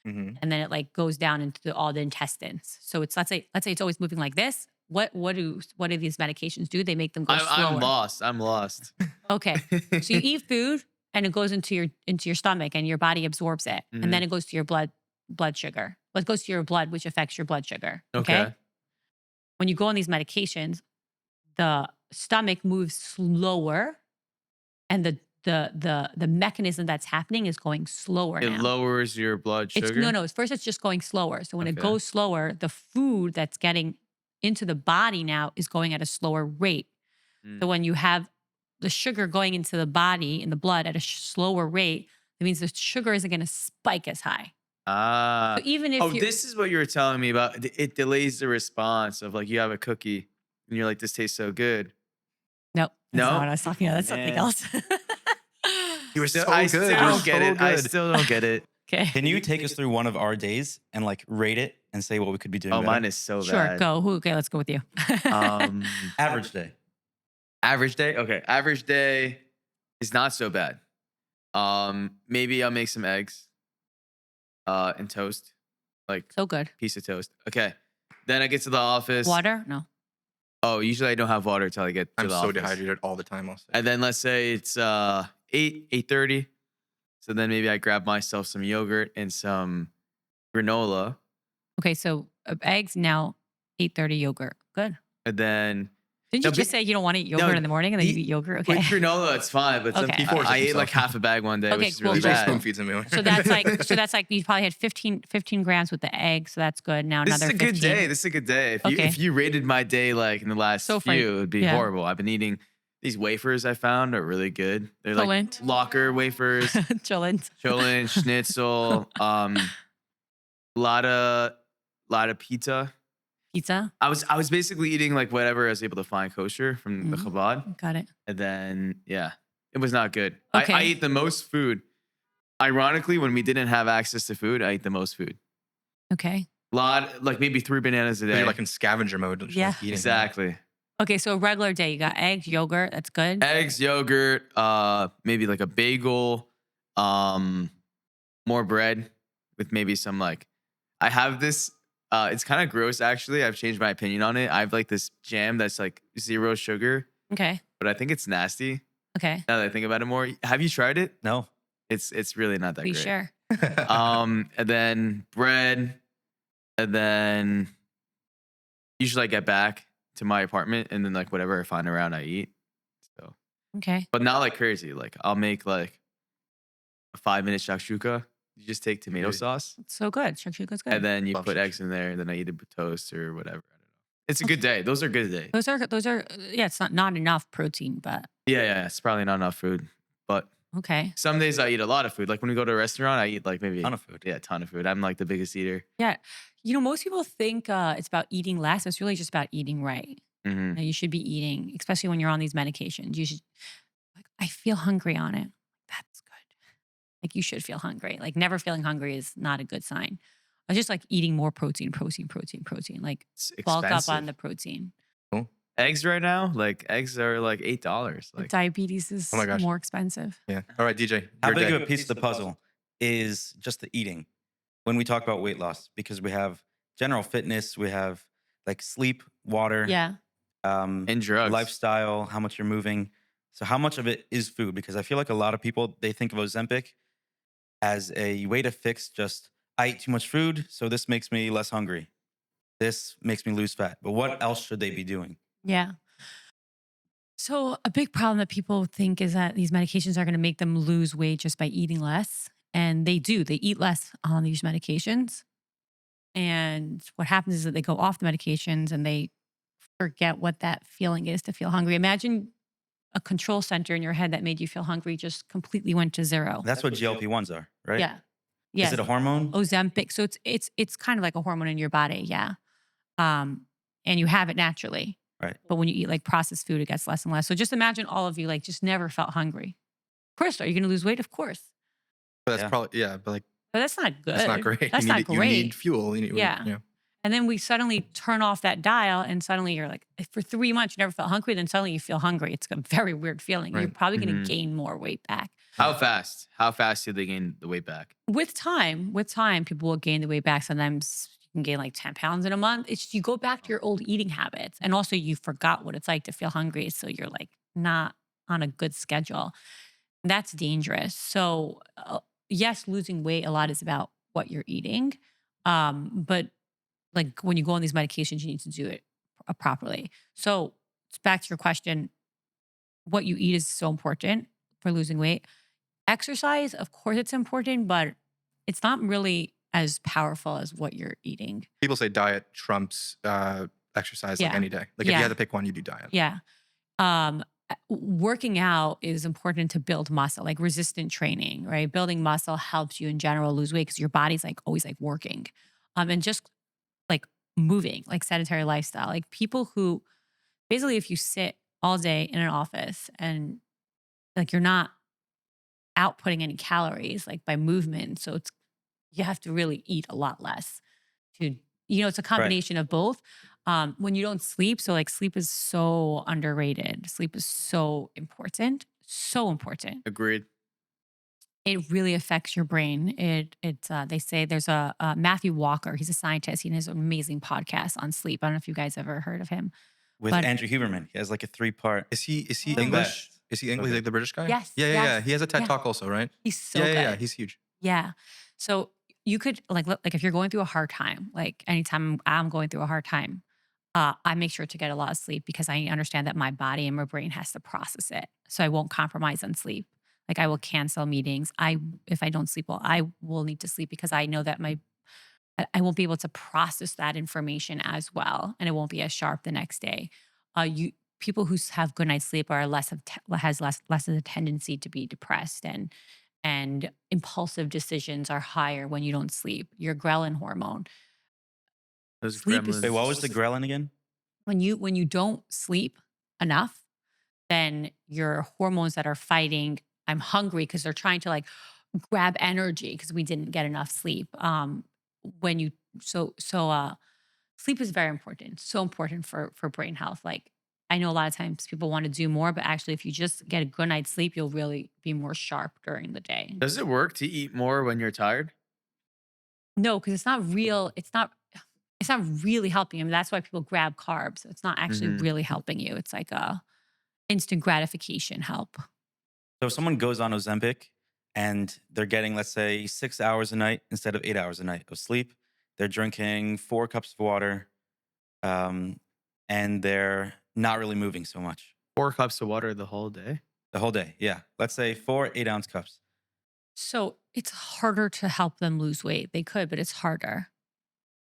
Mhm. and then it goes down into all the intestines. So it's let's say it's always moving like this. what do these medications do? They make them go I'm slower. lost. I'm lost. Okay. So you eat food and it goes into your stomach and your body absorbs it. And then it goes to your blood sugar. Well, it goes to your blood, which affects your blood sugar. Okay. When you go on these medications, the stomach moves slower and the mechanism that's happening is going slower It now. lowers your blood sugar. No. First, it's just going slower. So when it goes slower, the food that's getting into the body now is going at a slower rate. So when you have the sugar going into the body in the blood at a slower rate, it means the sugar isn't going to spike as high. So even if this is what you were telling me about. It delays the response of like you have a cookie and you're like, this tastes so good. Nope. That's No? not what I was talking about. That's something else. You were so I good. still You were don't get so it. I good. still don't get it. Okay. Can you take us through one of our days and like rate it and say what we could be doing? Oh, better? mine is so Sure. bad. Go. Okay. Let's go with you. Average day. Average day? Okay. Average day is not so bad. Maybe I'll make some eggs and toast. Like So good. piece of toast. Okay. Then I get to the office. Water? No. Oh, usually I don't have water till I get to I'm the so office. dehydrated all the time. I'll say. And then let's say it's 8:30. So then maybe I grab myself some yogurt and some granola. Okay. So eggs now, 8:30 yogurt. Good. And then Didn't you just say you don't want to eat yogurt in the morning and then you eat yogurt? Okay. with granola, it's fine. But Okay. I ate like half a bag one day, Okay, which is cool. really DJ bad. spoon feeds him. So that's like you probably had 15 grams with the egg. So that's good. Now This is another a 15. good day. This is a good day. If you rated my day like in the last So few, it would be yeah. horrible. I've been eating these wafers I found are really good. They're like Cholent. locker wafers, Chillin'. cholent, schnitzel, lot of pizza. Pizza. I was basically eating like whatever I was able to find kosher from the chabad. Got it. And then, yeah, it was not good. Okay. I ate the most food. Ironically, when we didn't have access to food, I ate the most food. Okay. Like maybe 3 bananas a day. You're like in scavenger mode. Just Yeah. like eating. Exactly. Okay. So a regular day, you got eggs, yogurt. That's good. Eggs, yogurt, maybe like a bagel, more bread with maybe some like, I have this, it's kind of gross actually. I've changed my opinion on it. I have like this jam that's like 0 sugar, Okay. but I think it's nasty. Okay. Now that I think about it more. Have you tried it? No. It's really not that Be great. sure. And then bread, and then usually I get back to my apartment and then like whatever I find around I eat. So, Okay. but not like crazy. Like I'll make like a 5-minute shakshuka. You just take tomato Really? sauce It's so good. Shakshuka's good. and then you Love put shakshuka. eggs in there. And then I eat it with toast or whatever. I don't know. It's a good day. Those are good days. Those are yeah, it's not enough protein, but Yeah. It's probably not enough food, but okay. some days I eat a lot of food. Like when we go to a restaurant, I eat like maybe Ton of food. Yeah, a ton of food. I'm like the biggest eater. Yeah. You know, most people think it's about eating less. It's really just about eating right. Mm-hmm. Now, you should be eating, especially when you're on these medications. You should, like, I feel hungry on it. That's good. Like, you should feel hungry. Like, never feeling hungry is not a good sign. I just like eating more protein. Like, It's bulk up expensive. on the protein. Eggs right now, like eggs are like $8. Like Diabetes is Oh my gosh. more expensive. Yeah. All right, DJ. How your big day. of a piece of the puzzle is just the eating when we talk about weight loss? Because we have general fitness, we have like sleep, water, Yeah. and drugs. lifestyle, how much you're moving. So how much of it is food? Because I feel like a lot of people, they think of Ozempic as a way to fix just, I eat too much food, so this makes me less hungry. This makes me lose fat. But what else should they be doing? Yeah. So a big problem that people think is that these medications are going to make them lose weight just by eating less. And they do. They eat less on these medications. And what happens is that they go off the medications and they forget what that feeling is to feel hungry. Imagine a control center in your head that made you feel hungry just completely went to zero. That's what GLP-1s are, right? Yeah. Yes. Is it a hormone? Ozempic. So it's kind of like a hormone in your body. Yeah. And you have it naturally. Right. But when you eat like processed food, it gets less and less. So just imagine all of you like just never felt hungry. Of course, are you going to lose weight? Of course. But that's Yeah. probably but like But that's not good. that's not great. That's you not need, great. You need fuel. You need, Yeah. And then we suddenly turn off that dial and suddenly you're like, for 3 months, you never felt hungry. Then suddenly you feel hungry. It's a very weird feeling. You're Right. probably going Mhm. to gain more weight back. How fast? How fast do they gain the weight back? With time, people will gain the weight back. Sometimes you can gain like 10 pounds in a month. It's you go back to your old eating habits. And also you forgot what it's like to feel hungry. So you're like not on a good schedule. That's dangerous. So yes, losing weight a lot is about what you're eating. But like when you go on these medications, you need to do it properly. So it's back to your question, what you eat is so important for losing weight. Exercise, of course, it's important, but it's not really as powerful as what you're eating. People say diet trumps exercise like Yeah. any day. Like if you Yeah. had to pick one, you do diet. Yeah. Working out is important to build muscle, like resistant training, right? Building muscle helps you in general lose weight because your body's like always like working. And just like moving, like sedentary lifestyle. Like people who basically, if you sit all day in an office and like you're not outputting any calories like by movement, so it's you have to really eat a lot less to it's a Right. combination of both. When you don't sleep, so like sleep is so underrated. Sleep is so important, so important. Agreed. It really affects your brain. They say there's a Matthew Walker. He's a scientist. He has an amazing podcast on sleep. I don't know if you guys ever heard of him. With But Andrew Huberman. He has like a 3-part. Is he Oh. The English? best. Is he English? Okay. Like the British guy? Yes, Yeah. yes, He has a TED yeah. Talk also, right? He's so yeah, good. yeah. He's huge. Yeah. So you could like if you're going through a hard time, like anytime I'm going through a hard time, I make sure to get a lot of sleep because I understand that my body and my brain has to process it. So I won't compromise on sleep. Like I will cancel meetings. If I don't sleep well, I will need to sleep because I know that I won't be able to process that information as well, and it won't be as sharp the next day. People who have good night's sleep are less of a tendency to be depressed and impulsive decisions are higher when you don't sleep. Your ghrelin hormone. Those Sleep is- gremlins. Wait, what was the ghrelin again? When you don't sleep enough, then your hormones that are fighting, I'm hungry because they're trying to like grab energy because we didn't get enough sleep. When you sleep is very important. So important for brain health. Like I know a lot of times people want to do more, but actually if you just get a good night's sleep, you'll really be more sharp during the day. Does it work to eat more when you're tired? No, because it's not real. It's not really helping you. I mean, that's why people grab carbs. It's not actually Mhm. really helping you. It's like a instant gratification help. So if someone goes on Ozempic and they're getting, let's say, 6 hours a night instead of 8 hours a night of sleep, they're drinking 4 cups of water, and they're not really moving so much 4 cups of water the whole day? the whole day. Yeah. Let's say 4 8-ounce cups. So it's harder to help them lose weight. They could, but it's harder.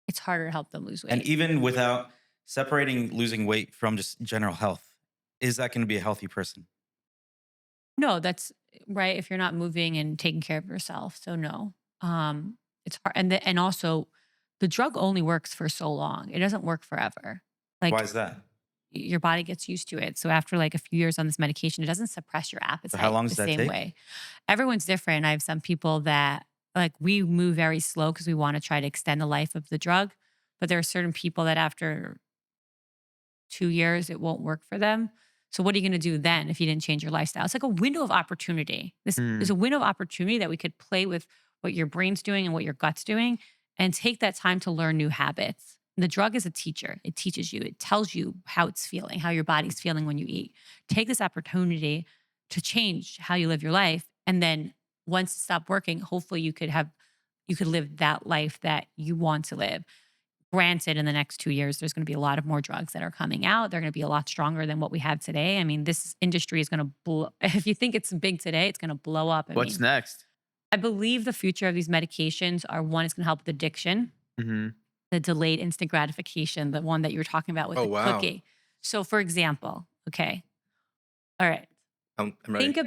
It's harder to help them lose weight. And even without separating losing weight from just general health, is that going to be a healthy person? No, that's right. If you're not moving and taking care of yourself, so no, it's hard. And also, the drug only works for so long. It doesn't work forever. Like Why is that? your body gets used to it. So after like a few years on this medication, it doesn't suppress your appetite how long the does that same take? way. Everyone's different. I have some people that like we move very slow because we want to try to extend the life of the drug. But there are certain people that after 2 years, it won't work for them. So what are you going to do then if you didn't change your lifestyle? It's like a window of opportunity. This is a window of opportunity that we could play with what your brain's doing and what your gut's doing and take that time to learn new habits. The drug is a teacher. It teaches you. It tells you how it's feeling, how your body's feeling when you eat. Take this opportunity to change how you live your life. And then once it stops working, hopefully you could live that life that you want to live. Granted, in the next 2 years, there's going to be a lot of more drugs that are coming out. They're going to be a lot stronger than what we have today. I mean, this industry is going to blow. If you think it's big today, it's going to blow up. What's next? I believe the future of these medications are one, it's going to help with addiction, Mm-hmm. the delayed instant gratification, the one that you were talking about with Oh, the wow. cookie. So, for example, okay, all right, I'm ready. think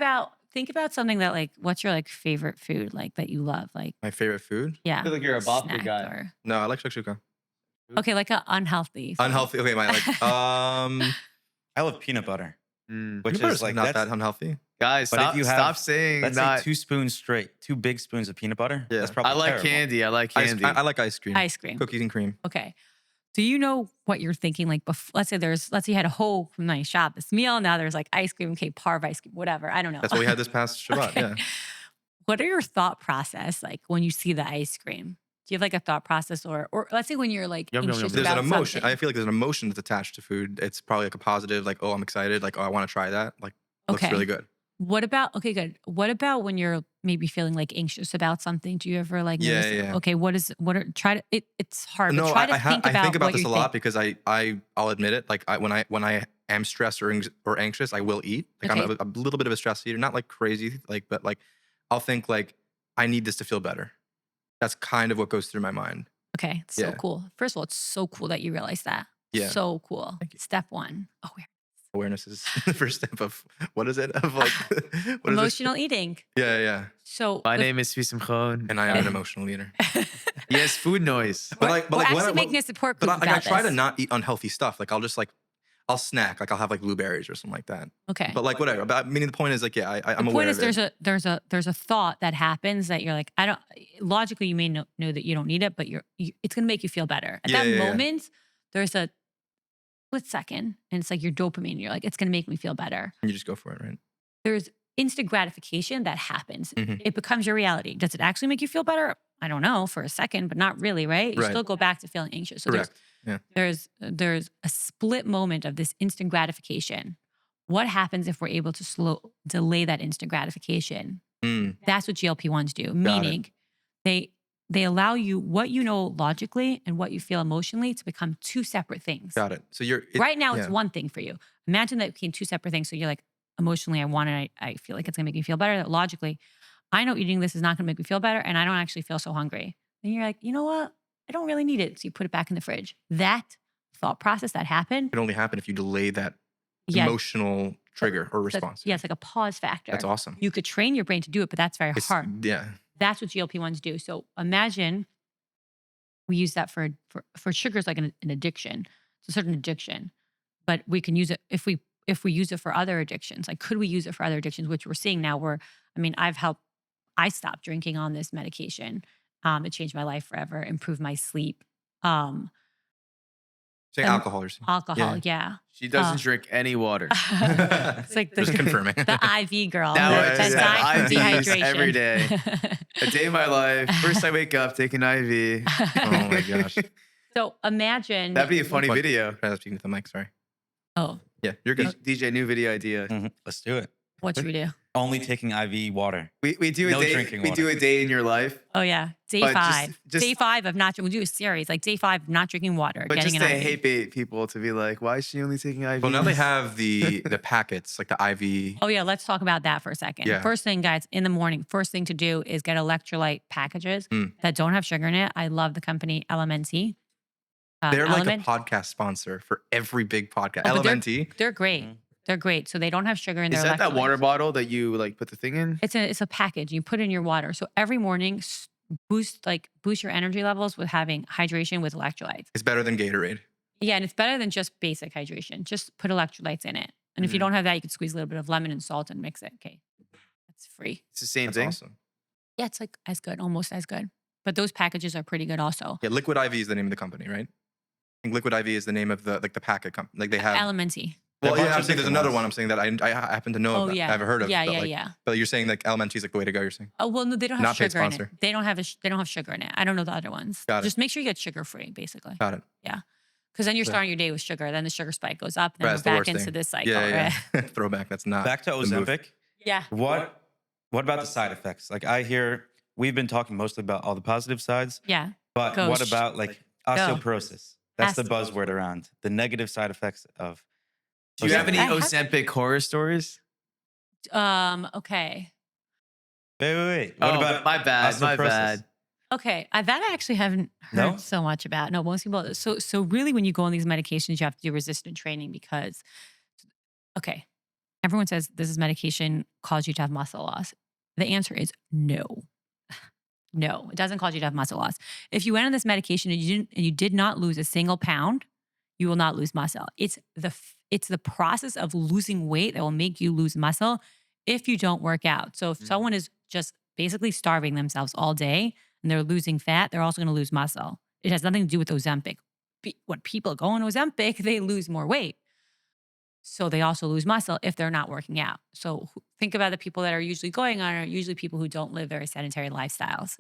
about something that like, what's your like favorite food like that you love? Like, My favorite food? yeah, feel like you're a bopper snack guy. or- No, I like shakshuka. okay, like an unhealthy. food. Unhealthy. Okay, my like I love peanut butter, Mm. which peanut butter's is like not that's, that unhealthy. Guys, But if stop, you have- stop saying let's that. say 2 spoons straight, 2 big spoons of peanut butter. Yeah. That's probably I like terrible. candy. I like Ice- candy. I like ice cream. Ice cream. Cookies and cream. Okay. Do you know what you're thinking? Like, let's say you had a whole nice shop, this meal. Now there's like ice cream, okay, parv ice cream, whatever. I don't know. That's what we had this past Shabbat. Okay. Yeah. What are your thought process like when you see the ice cream? Do you have like a thought process or let's say when you're like Yum, yum, anxious yum. There's an about emotion. something. I feel like there's an emotion that's attached to food. It's probably like a positive, like, oh, I'm excited. Like, oh, I want to try that. Like, looks Okay. really good. What about okay, good. What about when you're maybe feeling like anxious about something? Do you ever like Yeah, notice yeah. okay, what are try to it's hard, but No, try to think I about think about what this you a lot think. because I'll admit it. Like when I am stressed or anxious, I will eat. Like Okay. I'm a little bit of a stress eater, not like crazy, like but like I'll think like I need this to feel better. That's kind of what goes through my mind. Okay, it's so Yeah. cool. First of all, it's so cool that you realize that. Yeah. So cool. Thank you. Step 1. Awareness is the first step of what is it? Of like what is this? Emotional eating. Yeah, yeah. So My name is Simchon. And I am an emotional eater. Yes, food noise. we're when actually I, making a support but group I, like, I about try to this. not eat unhealthy stuff. Like I'll snack. Like I'll have like blueberries or something like that. Okay. But like whatever. But meaning the point is like I'm The aware point is of it. there's a thought that happens that you're like, I don't logically you may know that you don't need it, but it's gonna make you feel better. At Yeah, that yeah, yeah. moment, there's a split second and it's like your dopamine. You're like, it's gonna make me feel better. You just go for it, right? There's instant gratification that happens. Mhm. It becomes your reality. Does it actually make you feel better? I don't know, for a second, but not really, right? You Right. still go back to feeling anxious. So Correct. there's a split moment of this instant gratification. What happens if we're able to delay that instant gratification? Mm, That's what GLP-1s do, it. meaning they allow you what you know logically and what you feel emotionally to become two separate things. got it. So Right now, it's yeah. one thing for you. Imagine that became two separate things. So you're like, emotionally, I want it. I feel like it's gonna make me feel better. Logically, I know eating this is not gonna make me feel better, and I don't actually feel so hungry. Then you're like, you know what? I don't really need it. So you put it back in the fridge. That thought process that happened, It can only happen if you delay that yeah, emotional trigger or response. yeah, it's like a pause factor. That's awesome. You could train your brain to do it, but that's very hard. Yeah. That's what GLP-1s do. So imagine we use that for sugars like an addiction. It's a certain addiction, but we can use it if we use it for other addictions. Like, could we use it for other addictions? Which we're seeing now. I stopped drinking on this medication. It changed my life forever, improved my sleep. Say And alcohol or something. Alcohol, yeah. She doesn't drink any water. It's like Just confirming. the IV girl Now that it's died from IVs dehydration every day. A day of my life. First I wake up, take an IV. Oh my gosh. So imagine. That'd be a funny What? video. I was speaking to the mic. Sorry. Oh, Yeah, you're good. DJ, new video idea. Mhm. Let's do it. what should we do? Only taking IV water. We do a No day. drinking We do water. a day in your life, Oh yeah, day But 5. just- Day 5 of not. We'll do a series like day 5 of not drinking water, but getting just an to IV. hate bait people to be like, why is she only taking IV? Well, now they have the packets, like the IV. Oh yeah, let's talk about that for a second. Yeah. First thing, guys, in the morning, first thing to do is get electrolyte packages Mm. that don't have sugar in it. I love the company LMNT. They're like Element. a podcast sponsor for every big podcast. Oh, but LMNT. They're great. Mhm. They're great. So they don't have sugar in Is their that water electrolytes. bottle that you like put the thing in? It's a package. You put in your water. So every morning, boost your energy levels with having hydration with electrolytes. It's better than Gatorade. Yeah, and it's better than just basic hydration. Just put electrolytes in it. And if you Mhm. don't have that, you can squeeze a little bit of lemon and salt and mix it. Okay, that's free. It's the same That's thing. awesome. Yeah, it's like as good, almost as good. But those packages are pretty good also. Yeah, Liquid IV is the name of the company, right? I think Liquid IV is the name of the packet company. Like they have. Elementy. Well, There are a yeah, bunch I'm of saying there's different another ones. one. I'm saying that I happen to know Oh about. yeah, I haven't heard of. Yeah, but yeah, like, yeah. But you're saying like LMNT is like the way to go. You're saying. Oh well, no, they don't have Not paid sugar in it. sponsor. They don't have sugar in it. I don't know the other ones. Got it. Just make sure you get sugar free, basically. Got it. Because then you're Yeah. starting your day with sugar. Then the sugar spike goes up, and then Right, we're that's the back worst into thing. this cycle. Yeah, Right? yeah. Throwback. That's not. Back to the move. Ozempic. Yeah. What about the side effects? Like I hear we've been talking mostly about all the positive sides, Yeah. but Go. what about like osteoporosis? That's the buzzword around the negative side effects of. Do you have any I have- Ozempic horror stories? Okay. Wait. What Oh, about my bad. My osteoporosis? bad. Okay. That I actually haven't heard No? so much about. No, most people. So really, when you go on these medications, you have to do resistant training because, okay, everyone says this medication cause you to have muscle loss. The answer is no. No, it doesn't cause you to have muscle loss. If you went on this medication and you did not lose a single pound, you will not lose muscle. It's the process of losing weight that will make you lose muscle if you don't work out. So if someone is just basically starving themselves all day and they're losing fat, they're also going to lose muscle. It has nothing to do with Ozempic. When people go on Ozempic, they lose more weight. So they also lose muscle if they're not working out. So think about the people that are usually going on are usually people who don't live very sedentary lifestyles.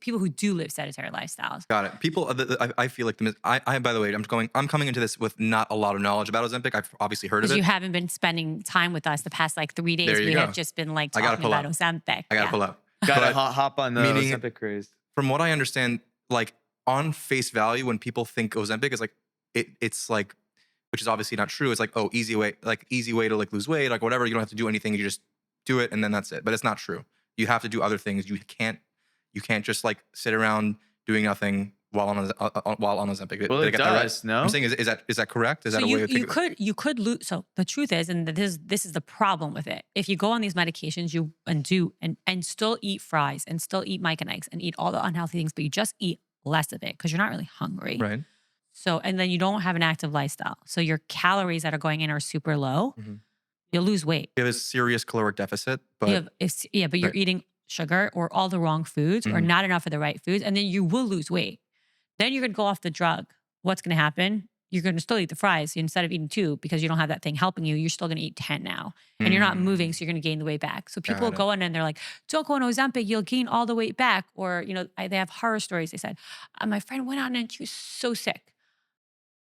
People who do live sedentary lifestyles. Got it. People, I feel like by the way, I'm coming into this with not a lot of knowledge about Ozempic. I've obviously heard of Because it. you haven't been spending time with us the past like 3 days. There you We go. have just been like I gotta talking pull about up. Ozempic. I gotta pull up. Gotta But hop on the meaning- Ozempic craze. from what I understand, like on face value, when people think Ozempic is like, it's like, which is obviously not true. It's like, oh, easy way to like lose weight, like whatever. You don't have to do anything. You just do it and then that's it. But it's not true. You have to do other things. You can't just like sit around doing nothing while on Ozempic. Well, Did I it get that right? does, no? I'm saying, is that correct? Is that So a way you to could lose. So the truth is, and this is the problem with it. If you go on these medications, and still eat fries and still eat Mike and Ike's and eat all the unhealthy things, but you just eat less of it because you're not really hungry. right? So and then you don't have an active lifestyle. So your calories that are going in are super low. Mhm. You'll lose weight. You have a serious caloric deficit, but But you're Right. eating sugar or all the wrong foods or Mhm. not enough of the right foods, and then you will lose weight. Then you're gonna go off the drug. What's gonna happen? You're gonna still eat the fries instead of eating 2 because you don't have that thing helping you. You're still gonna eat 10 now, and you're not moving, so you're gonna gain the weight back. So people Got it. go in and they're like, "Don't go on Ozempic, you'll gain all the weight back." Or they have horror stories. They said, "My friend went on and she was so sick."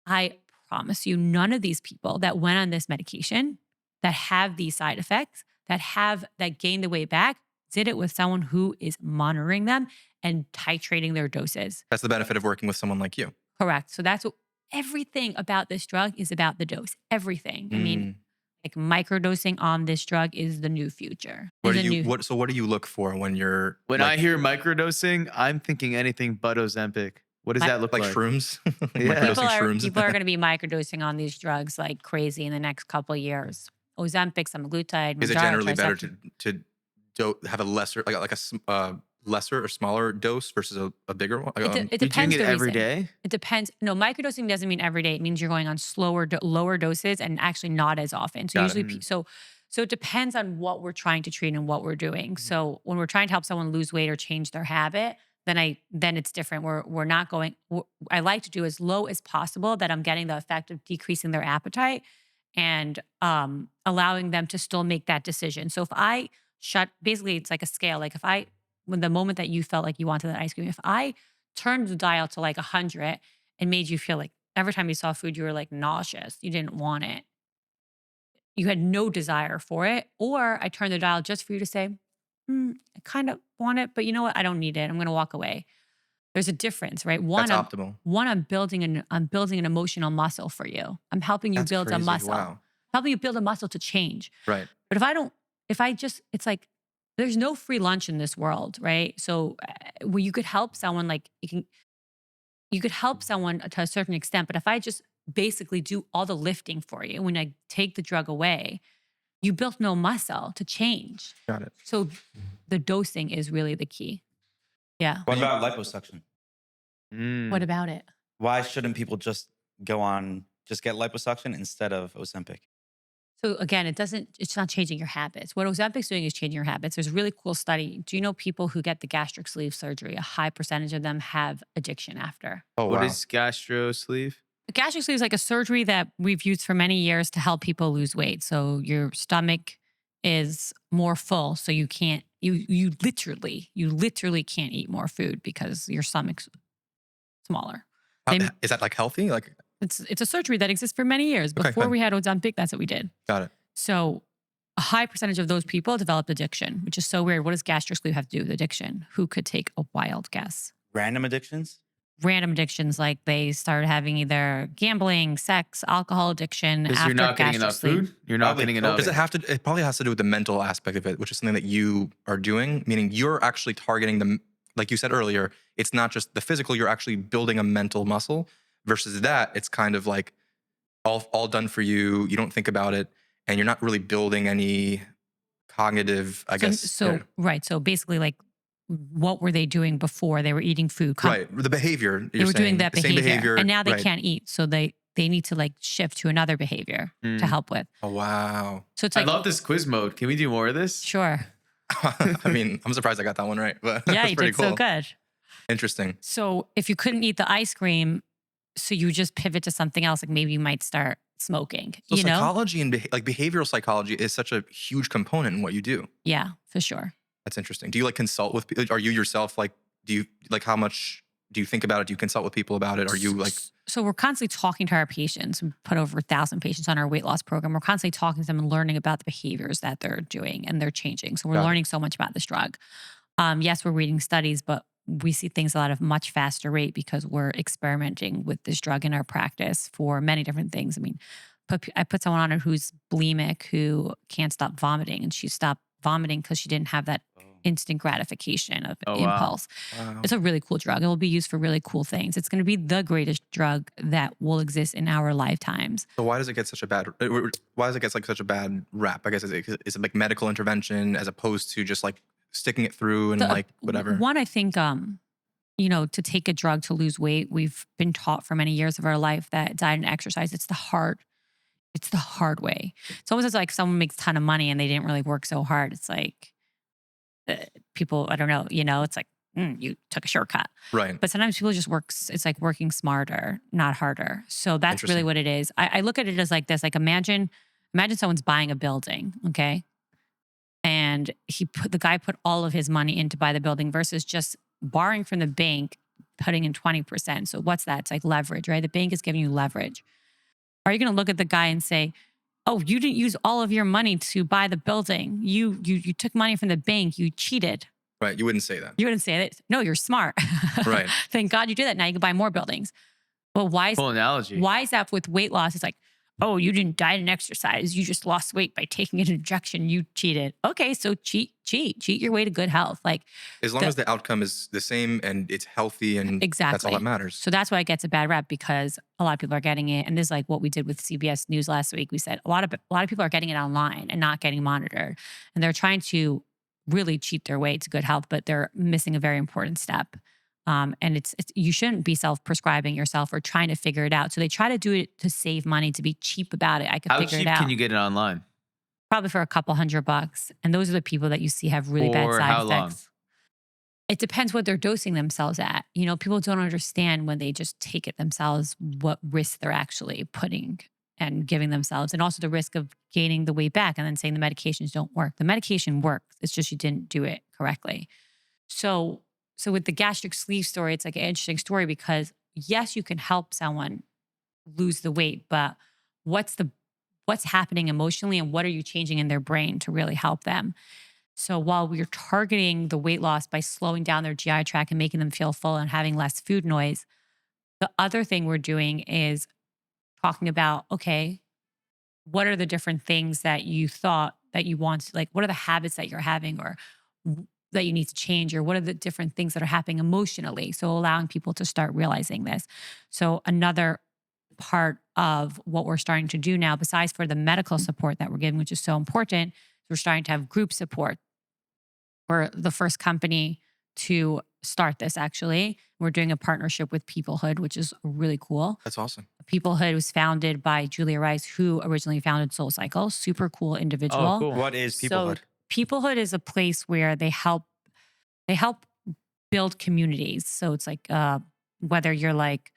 I promise you, none of these people that went on this medication that have these side effects, that gain the weight back, did it with someone who is monitoring them and titrating their doses. That's the benefit of working with someone like you. Correct. So that's what everything about this drug is about the dose. Everything. I mean, like microdosing on this drug is the new future. What Is do a you new- what do you look for when you're When like, I hear microdosing, I'm thinking anything but Ozempic. What does that look like like? shrooms? Yeah. people Microdosing are shrooms. people are going to be microdosing on these drugs like crazy in the next couple of years. Ozempic, semaglutide, Is it Mounjaro, generally better Tirzepatide. to have a lesser lesser or smaller dose versus a bigger one? It You're doing depends it the every reason. day? It depends. No, microdosing doesn't mean every day. It means you're going on lower doses and actually not as often. So Got it. usually, so it depends on what we're trying to treat and what we're doing. So when we're trying to help someone lose weight or change their habit, then it's different. We're not going. I like to do as low as possible that I'm getting the effect of decreasing their appetite and allowing them to still make that decision. So if I basically it's like a scale. Like when the moment that you felt like you wanted that ice cream, if I turned the dial to like 100 and made you feel like every time you saw food, you were like nauseous, you didn't want it, you had no desire for it, or I turned the dial just for you to say, I kind of want it, but you know what? I don't need it. I'm going to walk away. There's a difference, right? That's optimal. I'm building an emotional muscle for you. I'm helping you That's build a crazy. muscle. Wow. Helping you build a muscle to change. Right. But it's like there's no free lunch in this world, right? So well, you could help someone you could help someone to a certain extent, but if I just basically do all the lifting for you, when I take the drug away, you built no muscle to change. Got it. So the dosing is really the key. Yeah. What about liposuction? What about it? Why shouldn't people just get liposuction instead of Ozempic? So again, it's not changing your habits. What Ozempic's doing is changing your habits. There's a really cool study. Do you know people who get the gastric sleeve surgery, a high percentage of them have addiction after? Oh, What wow. is gastro sleeve? The gastric sleeve is like a surgery that we've used for many years to help people lose weight. So your stomach is more full. So you can't, you literally can't eat more food because your stomach's smaller. Is that like healthy? Like, It's a surgery that exists for many years. Okay, Before fine. we had Ozempic, that's what we did. got it. So a high percentage of those people developed addiction, which is so weird. What does gastric sleeve have to do with addiction? Who could take a wild guess? Random addictions? Random addictions, like they started having either gambling, sex, alcohol addiction Because after you're not getting gastric enough sleeve. food? You're not Probably getting coke. enough. Does it have to? It probably has to do with the mental aspect of it, which is something that you are doing. Meaning you're actually targeting them, like you said earlier. It's not just the physical. You're actually building a mental muscle. Versus that, it's kind of like all done for you. You don't think about it, and you're not really building any cognitive. I guess. Right. So basically, like, what were they doing before? They were eating food. Right. The behavior. They were doing that the same behavior, and now they right. can't eat. So they need to like shift to another behavior to help with. Oh wow. So it's I like, love this quiz mode. Can we do more of this? sure, I mean, I'm surprised I got that one right, but yeah, that's you pretty did cool. so good. Interesting. So if you couldn't eat the ice cream, So you just pivot to something else. Like maybe you might start smoking, So you know? psychology and like behavioral psychology is such a huge component in what you do. Yeah, for sure. That's interesting. Do you like consult with people? Are you yourself like, do you like, how much do you think about it? Do you consult with people about it? Are you like, So we're constantly talking to our patients. We put over 1,000 patients on our weight loss program. We're constantly talking to them and learning about the behaviors that they're doing and they're changing. So we're Got it. learning so much about this drug. Yes, we're reading studies, but we see things at a much faster rate because we're experimenting with this drug in our practice for many different things. I mean, I put someone on it who's bulimic, who can't stop vomiting, and she stopped vomiting because she didn't have that instant gratification of Oh, wow. impulse. wow. It's a really cool drug. It will be used for really cool things. It's going to be the greatest drug that will exist in our lifetimes. So why does it get such a bad, why does it get like such a bad rap? I guess is it like medical intervention as opposed to just like sticking it through and like whatever? One, I think, you know, to take a drug to lose weight, we've been taught for many years of our life that diet and exercise, it's the hard way. It's almost like someone makes a ton of money and they didn't really work so hard. It's like people, I don't know, you know, it's like, you took a shortcut. Right. But sometimes people just it's like working smarter, not harder. So that's really Interesting. what it is. I look at it as like this, like imagine someone's buying a building, okay? And the guy put all of his money in to buy the building versus just borrowing from the bank, putting in 20%. So what's that? It's like leverage, right? The bank is giving you leverage. Are you going to look at the guy and say, oh, you didn't use all of your money to buy the building. You took money from the bank. You cheated. Right. You wouldn't say that. You wouldn't say that. No, you're smart. Right. Thank God you did that. Now you can buy more buildings. Well, Cool analogy. why is that with weight loss? It's like, oh, you didn't diet and exercise. You just lost weight by taking an injection. You cheated. Okay, so cheat your way to good health. Like As long as the outcome is the same and it's healthy and exactly. that's all that matters. So that's why it gets a bad rap because a lot of people are getting it. And this is like what we did with CBS News last week. We said a lot of people are getting it online and not getting monitored. And they're trying to really cheat their way to good health, but they're missing a very important step. And it's you shouldn't be self-prescribing yourself or trying to figure it out. So they try to do it to save money, to be cheap about it. I could How figure cheap it out. can you get it online? Probably for a couple $100. And those are the people that you see have really bad For side how long? effects. It depends what they're dosing themselves at. You know, people don't understand when they just take it themselves, what risk they're actually putting and giving themselves. And also the risk of gaining the weight back and then saying the medications don't work. The medication works. It's just you didn't do it correctly. So with the gastric sleeve story, it's like an interesting story because yes, you can help someone lose the weight, but what's happening emotionally and what are you changing in their brain to really help them? So while we're targeting the weight loss by slowing down their GI tract and making them feel full and having less food noise, the other thing we're doing is talking about, okay, what are the different things that you thought that you want, like what are the habits that you're having or that you need to change, or what are the different things that are happening emotionally? So allowing people to start realizing this. So another part of what we're starting to do now, besides for the medical support that we're giving, which is so important, we're starting to have group support. We're the first company to start this, actually. We're doing a partnership with Peoplehood, which is really cool. That's awesome. Peoplehood was founded by Julia Rice, who originally founded SoulCycle. Super cool individual. Oh, cool. What is Peoplehood? So Peoplehood is a place where they help build communities. So it's like whether you're like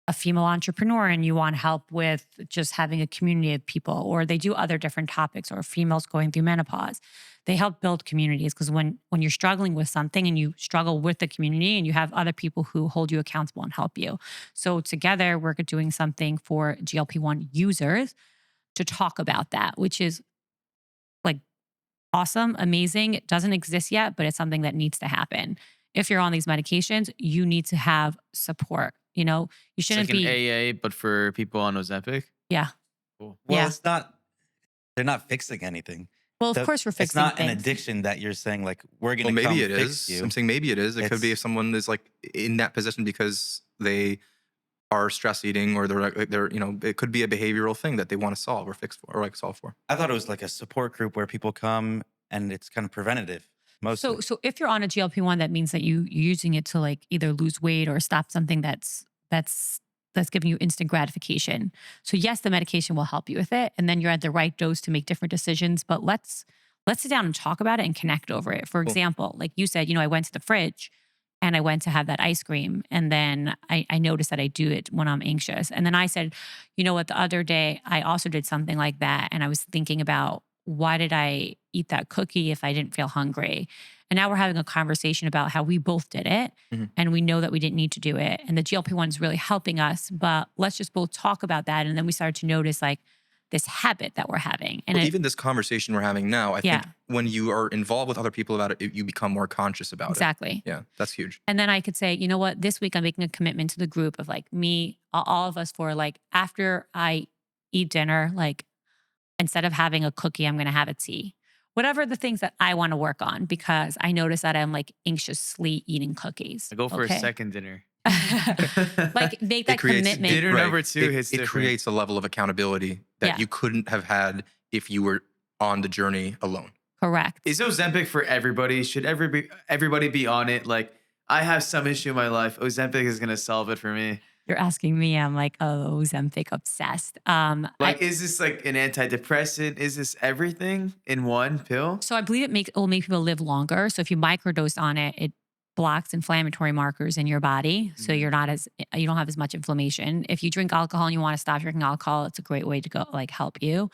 a female entrepreneur and you want help with just having a community of people, or they do other different topics, or females going through menopause. They help build communities because when you're struggling with something and you struggle with the community and you have other people who hold you accountable and help you. So together we're doing something for GLP-1 users to talk about that, which is like awesome, amazing. It doesn't exist yet, but it's something that needs to happen. If you're on these medications, you need to have support. You know, you It's shouldn't like an be. AA, but for people on Ozempic. Yeah. Cool. Well, Yeah. it's not. They're not fixing anything. Well, of course, we're It's fixing not things. an addiction that you're saying like we're gonna Well, come maybe it fix is. you. I'm saying maybe it is. It could be It's- if someone is like in that position because they are stress eating or they're it could be a behavioral thing that they want to solve or fix for or like solve for. I thought it was like a support group where people come and it's kind of preventative. Mostly. So if you're on a GLP-1, that means that you're using it to like either lose weight or stop something that's giving you instant gratification. So yes, the medication will help you with it, and then you're at the right dose to make different decisions. But let's sit down and talk about it and connect over it. For example, like you said, I went to the fridge and I went to have that ice cream. And then I noticed that I do it when I'm anxious. And then I said, you know what, the other day I also did something like that. And I was thinking about, why did I eat that cookie if I didn't feel hungry? And now we're having a conversation about how we both did it. Mhm. And we know that we didn't need to do it. And the GLP-1 is really helping us. But let's just both talk about that. And then we started to notice like this habit that we're having. And Well, even this conversation we're having now, I think Yeah. when you are involved with other people about it, you become more conscious about it. exactly. Yeah, that's huge. And then I could say, you know what, this week I'm making a commitment to the group of like me, all of us, for like after I eat dinner, like instead of having a cookie, I'm going to have a tea. Whatever the things that I want to work on, because I notice that I'm like anxiously eating cookies. I go for a okay? second dinner. Like make that creates commitment. dinner number 2 hits It different. creates a level of accountability that Yeah. you couldn't have had if you were on the journey alone. Correct. Is Ozempic for everybody? Should everybody be on it? Like, I have some issue in my life. Ozempic is gonna solve it for me. You're asking me, I'm like, oh, Ozempic obsessed. Like, is this like an antidepressant? Is this everything in one pill? So I believe it will make people live longer. So if you microdose on it, it blocks inflammatory markers in your body. So you don't have as much inflammation. If you drink alcohol and you want to stop drinking alcohol, it's a great way to go, like, help you.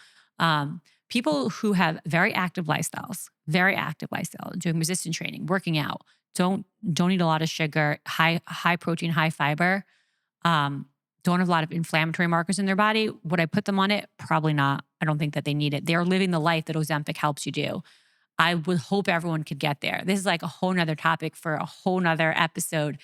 People who have very active lifestyles, doing resistance training, working out, don't eat a lot of sugar, high protein, high fiber, don't have a lot of inflammatory markers in their body. Would I put them on it? Probably not. I don't think that they need it. They're living the life that Ozempic helps you do. I would hope everyone could get there. This is like a whole nother topic for a whole nother episode.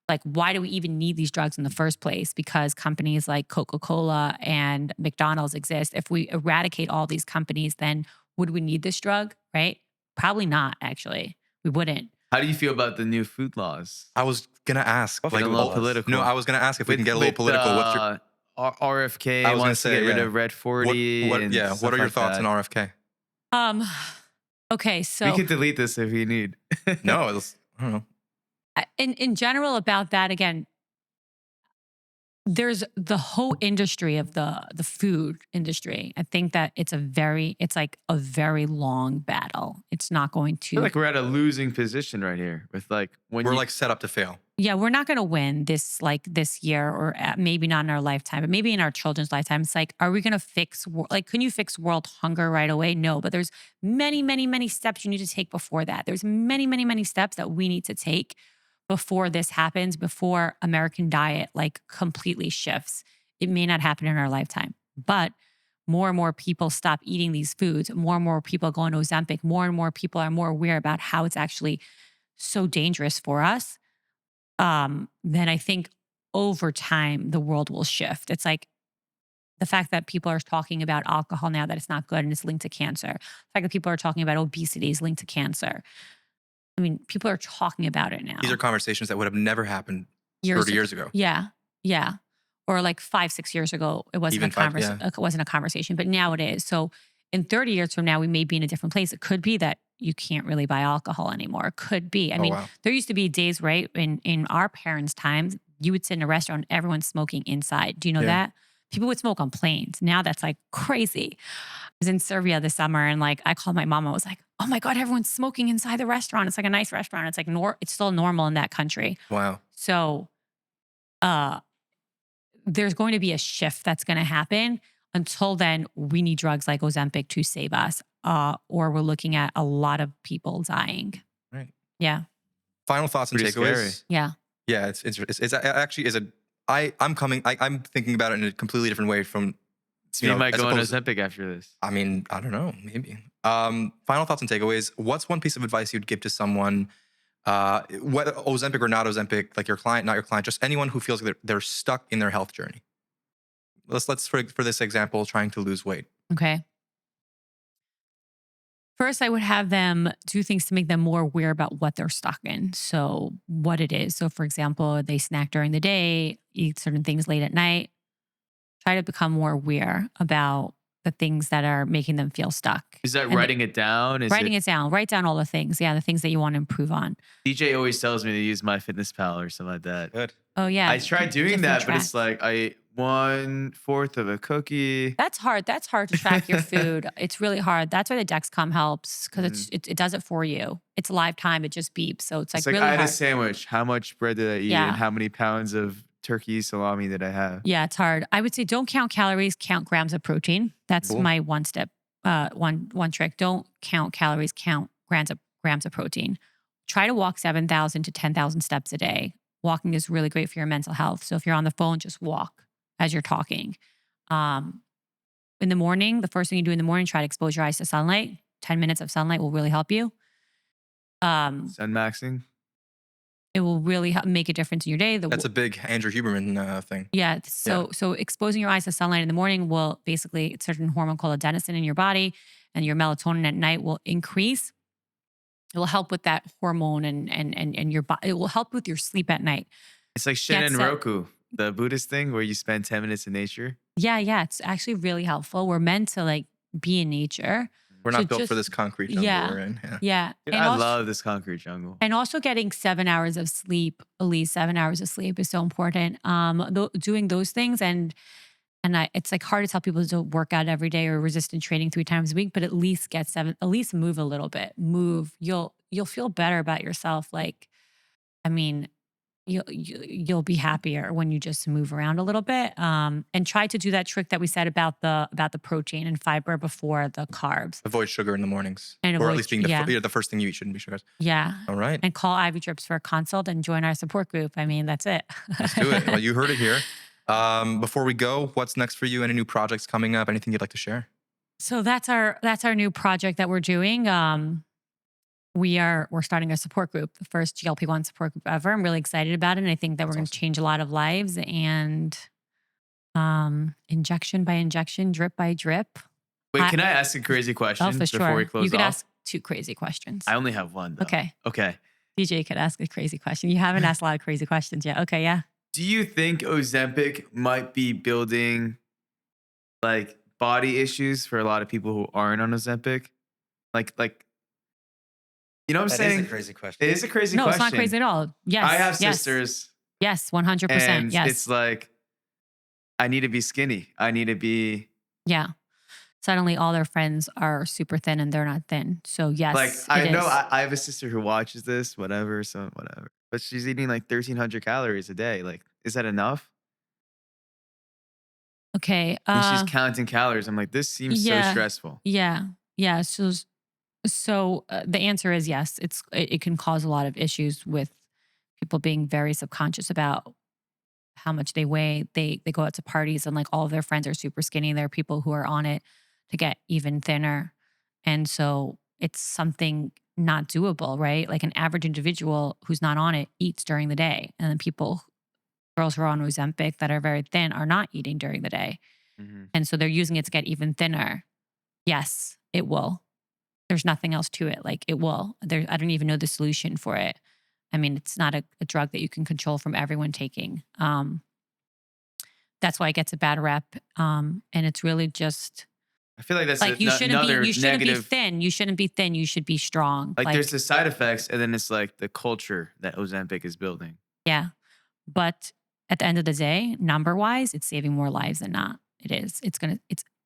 Like, why do we even need these drugs in the first place? Because companies like Coca-Cola and McDonald's exist. If we eradicate all these companies, then would we need this drug, right? Probably not, actually. We wouldn't. How do you feel about the new food laws? I was gonna ask, Like a little political. No, I was gonna ask if we can get a little political. What's your RFK I was gonna wants to say, get rid yeah. of Red 40. what and yeah? stuff What are your like thoughts that. on RFK? Okay, We so can delete this if you need. No, I don't know. in general about that, again, there's the whole industry of the food industry. I think that it's like a very long battle. It's not going I feel to, like we're at a losing position right here with like when We're you, like set up to fail. yeah, we're not going to win this year, or maybe not in our lifetime, but maybe in our children's lifetime. It's like, are we going to can you fix world hunger right away? No, but there's many, many, many steps you need to take before that. There's many, many, many steps that we need to take before this happens, before American diet like completely shifts. It may not happen in our lifetime, but more and more people stop eating these foods. More and more people go on Ozempic. More and more people are more aware about how it's actually so dangerous for us. Then I think over time, the world will shift. It's like the fact that people are talking about alcohol now, that it's not good and it's linked to cancer. The fact that people are talking about obesity is linked to cancer. I mean, people are talking about it now. These are conversations that would have never happened 30 years ago. Yeah. Yeah. Or like 5-6 years ago, it wasn't it wasn't a conversation, but now it is. So in 30 years from now, we may be in a different place. It could be that you can't really buy alcohol anymore. It could be. I mean, wow. there used to be days, right? In our parents' times, you would sit in a restaurant, everyone's smoking inside. Do you know that? People would smoke on planes. Now that's like crazy. I was in Serbia this summer and like I called my mom. I was like, oh my God, everyone's smoking inside the restaurant. It's like a nice restaurant. It's like it's still normal in that country. Wow. So there's going to be a shift that's going to happen. Until then, we need drugs like Ozempic to save us, or we're looking at a lot of people dying. Right. Yeah. Final thoughts and Pretty takeaways. scary. Yeah. Yeah, it's actually I'm thinking about it in a completely different way from So you might as go on opposed to- Ozempic after this. I mean, I don't know, maybe. Final thoughts and takeaways. What's one piece of advice you'd give to someone, whether Ozempic or not Ozempic, like your client, not your client, just anyone who feels like they're stuck in their health journey? Let's for this example, trying to lose weight. Okay. First, I would have them do things to make them more aware about what they're stuck in. So what it is. So for example, they snack during the day, eat certain things late at night. Try to become more aware about the things that are making them feel stuck. Is that And writing it down? writing it down. Write down all the things. Yeah, the things that you want to improve on. DJ always tells me to use MyFitnessPal or something like that. Good. Oh yeah. I tried doing Different that, but track. it's like 1/4 of a cookie. That's hard. That's hard to track your food. It's really hard. That's why the Dexcom helps because Mm. it does it for you. It's live time. It just beeps. So it's It's like like really I had a hard. sandwich. How much bread did I eat, and Yeah. how many pounds of turkey salami did I have? Yeah, it's hard. I would say don't count calories, count grams of protein. That's Cool. my one step, one trick. Don't count calories, count grams of protein. Try to walk 7,000 to 10,000 steps a day. Walking is really great for your mental health. So if you're on the phone, just walk as you're talking. In the morning, the first thing you do in the morning, try to expose your eyes to sunlight. 10 minutes of sunlight will really help you. Sun maxing. It will really help make a difference in your day. That's a big Andrew Huberman thing. Yeah. So exposing your eyes to sunlight in the morning will basically, it's a certain hormone called adenosine in your body, and your melatonin at night will increase. It will help with that hormone and your body. It will help with your sleep at night. It's like Get set- Roku, the Buddhist thing where you spend 10 minutes in nature. Yeah. It's actually really helpful. We're meant to like be in nature. We're not So built for just- this concrete jungle yeah. we're in. Yeah. Yeah. Dude, And I also- love this concrete jungle. And also getting 7 hours of sleep, at least 7 hours of sleep is so important. Doing those things it's like hard to tell people to work out every day or resistant training 3 times a week, but at least at least move a little bit. Move. You'll feel better about yourself. Like, I mean, you'll be happier when you just move around a little bit. And try to do that trick that we said about the protein and fiber before the carbs. Avoid sugar in the mornings. And or at avoid- least being the first thing you eat shouldn't be sugars. Yeah. All right. And call Ivy Drips for a consult and join our support group. I mean, that's it. Let's do it. Well, you heard it here. Before we go, what's next for you? Any new projects coming up? Anything you'd like to share? So that's our new project that we're doing. We're starting a support group, the first GLP-1 support group ever. I'm really excited about it. And I think that we're going to change a lot of lives, and injection by injection, drip by drip. Wait, can I ask a crazy question Oh, for before sure. we close You could off? ask 2 crazy questions. I only have one, though. Okay. Okay. DJ could ask a crazy question. You haven't asked a lot of crazy questions yet. Okay, yeah. Do you think Ozempic might be building like body issues for a lot of people who aren't on Ozempic? Like, you know what I'm That saying? is a crazy question. It is a crazy No, question. it's not crazy at all. Yes. I have yes, sisters, Yes, 100%. and Yes. it's like, I need to be skinny. I need to be Yeah. Suddenly all their friends are super thin and they're not thin. So yes, like, I it know is. I have a sister who watches this, whatever, so whatever. But she's eating like 1,300 calories a day. Like, is that enough? Okay. And she's counting calories. I'm like, this seems so yeah. stressful. Yeah. So the answer is yes. It can cause a lot of issues with people being very subconscious about how much they weigh. They go out to parties and like all of their friends are super skinny. There are people who are on it to get even thinner. And so it's something not doable, right? Like an average individual who's not on it eats during the day. And then girls who are on Ozempic that are very thin are not eating during the day. Mm-hmm. And so they're using it to get even thinner. Yes, it will. There's nothing else to it. Like it will. I don't even know the solution for it. I mean, it's not a drug that you can control from everyone taking. That's why it gets a bad rep. And it's really just I feel like that's like you shouldn't another be negative. thin. You shouldn't be thin. You should be strong. Like there's the side effects, and then it's like the culture that Ozempic is building. Yeah. But at the end of the day, number wise, it's saving more lives than not. It is.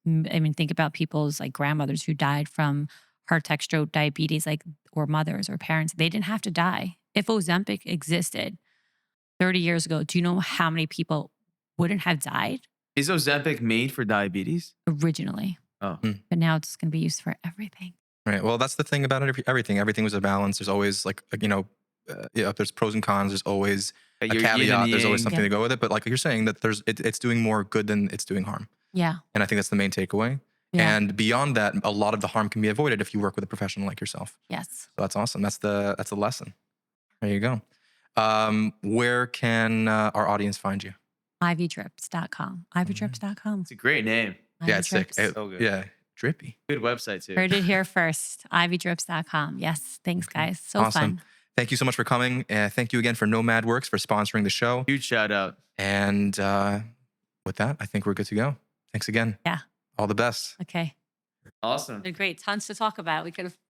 I mean, think about people's like grandmothers who died from heart attack, stroke, diabetes, like, or mothers or parents. They didn't have to die. If Ozempic existed 30 years ago, do you know how many people wouldn't have died? Is Ozempic made for diabetes? Originally. Oh. But now it's going to be used for everything. Right. Well, that's the thing about everything. Everything was a balance. There's always like, if there's pros and cons, there's always a caveat. There's always something to go with it. But like you're saying that it's doing more good than it's doing harm. Yeah. And I think that's the main takeaway. Yeah. And beyond that, a lot of the harm can be avoided if you work with a professional like yourself. Yes. So that's awesome. That's the lesson. There you go. Where can our audience find you? IvyDrips.com. IvyDrips.com. It's a great name. Yeah, it's sick. So good. Yeah, drippy. Good website too. Heard it here first. IvyDrips.com. Yes. Thanks, guys. So Awesome. fun. Thank you so much for coming. Thank you again for Nomad Works for sponsoring the show. Huge shout out. And with that, I think we're good to go. Thanks again. Yeah. All the best. Okay. Awesome. Great. Tons to talk about. We could have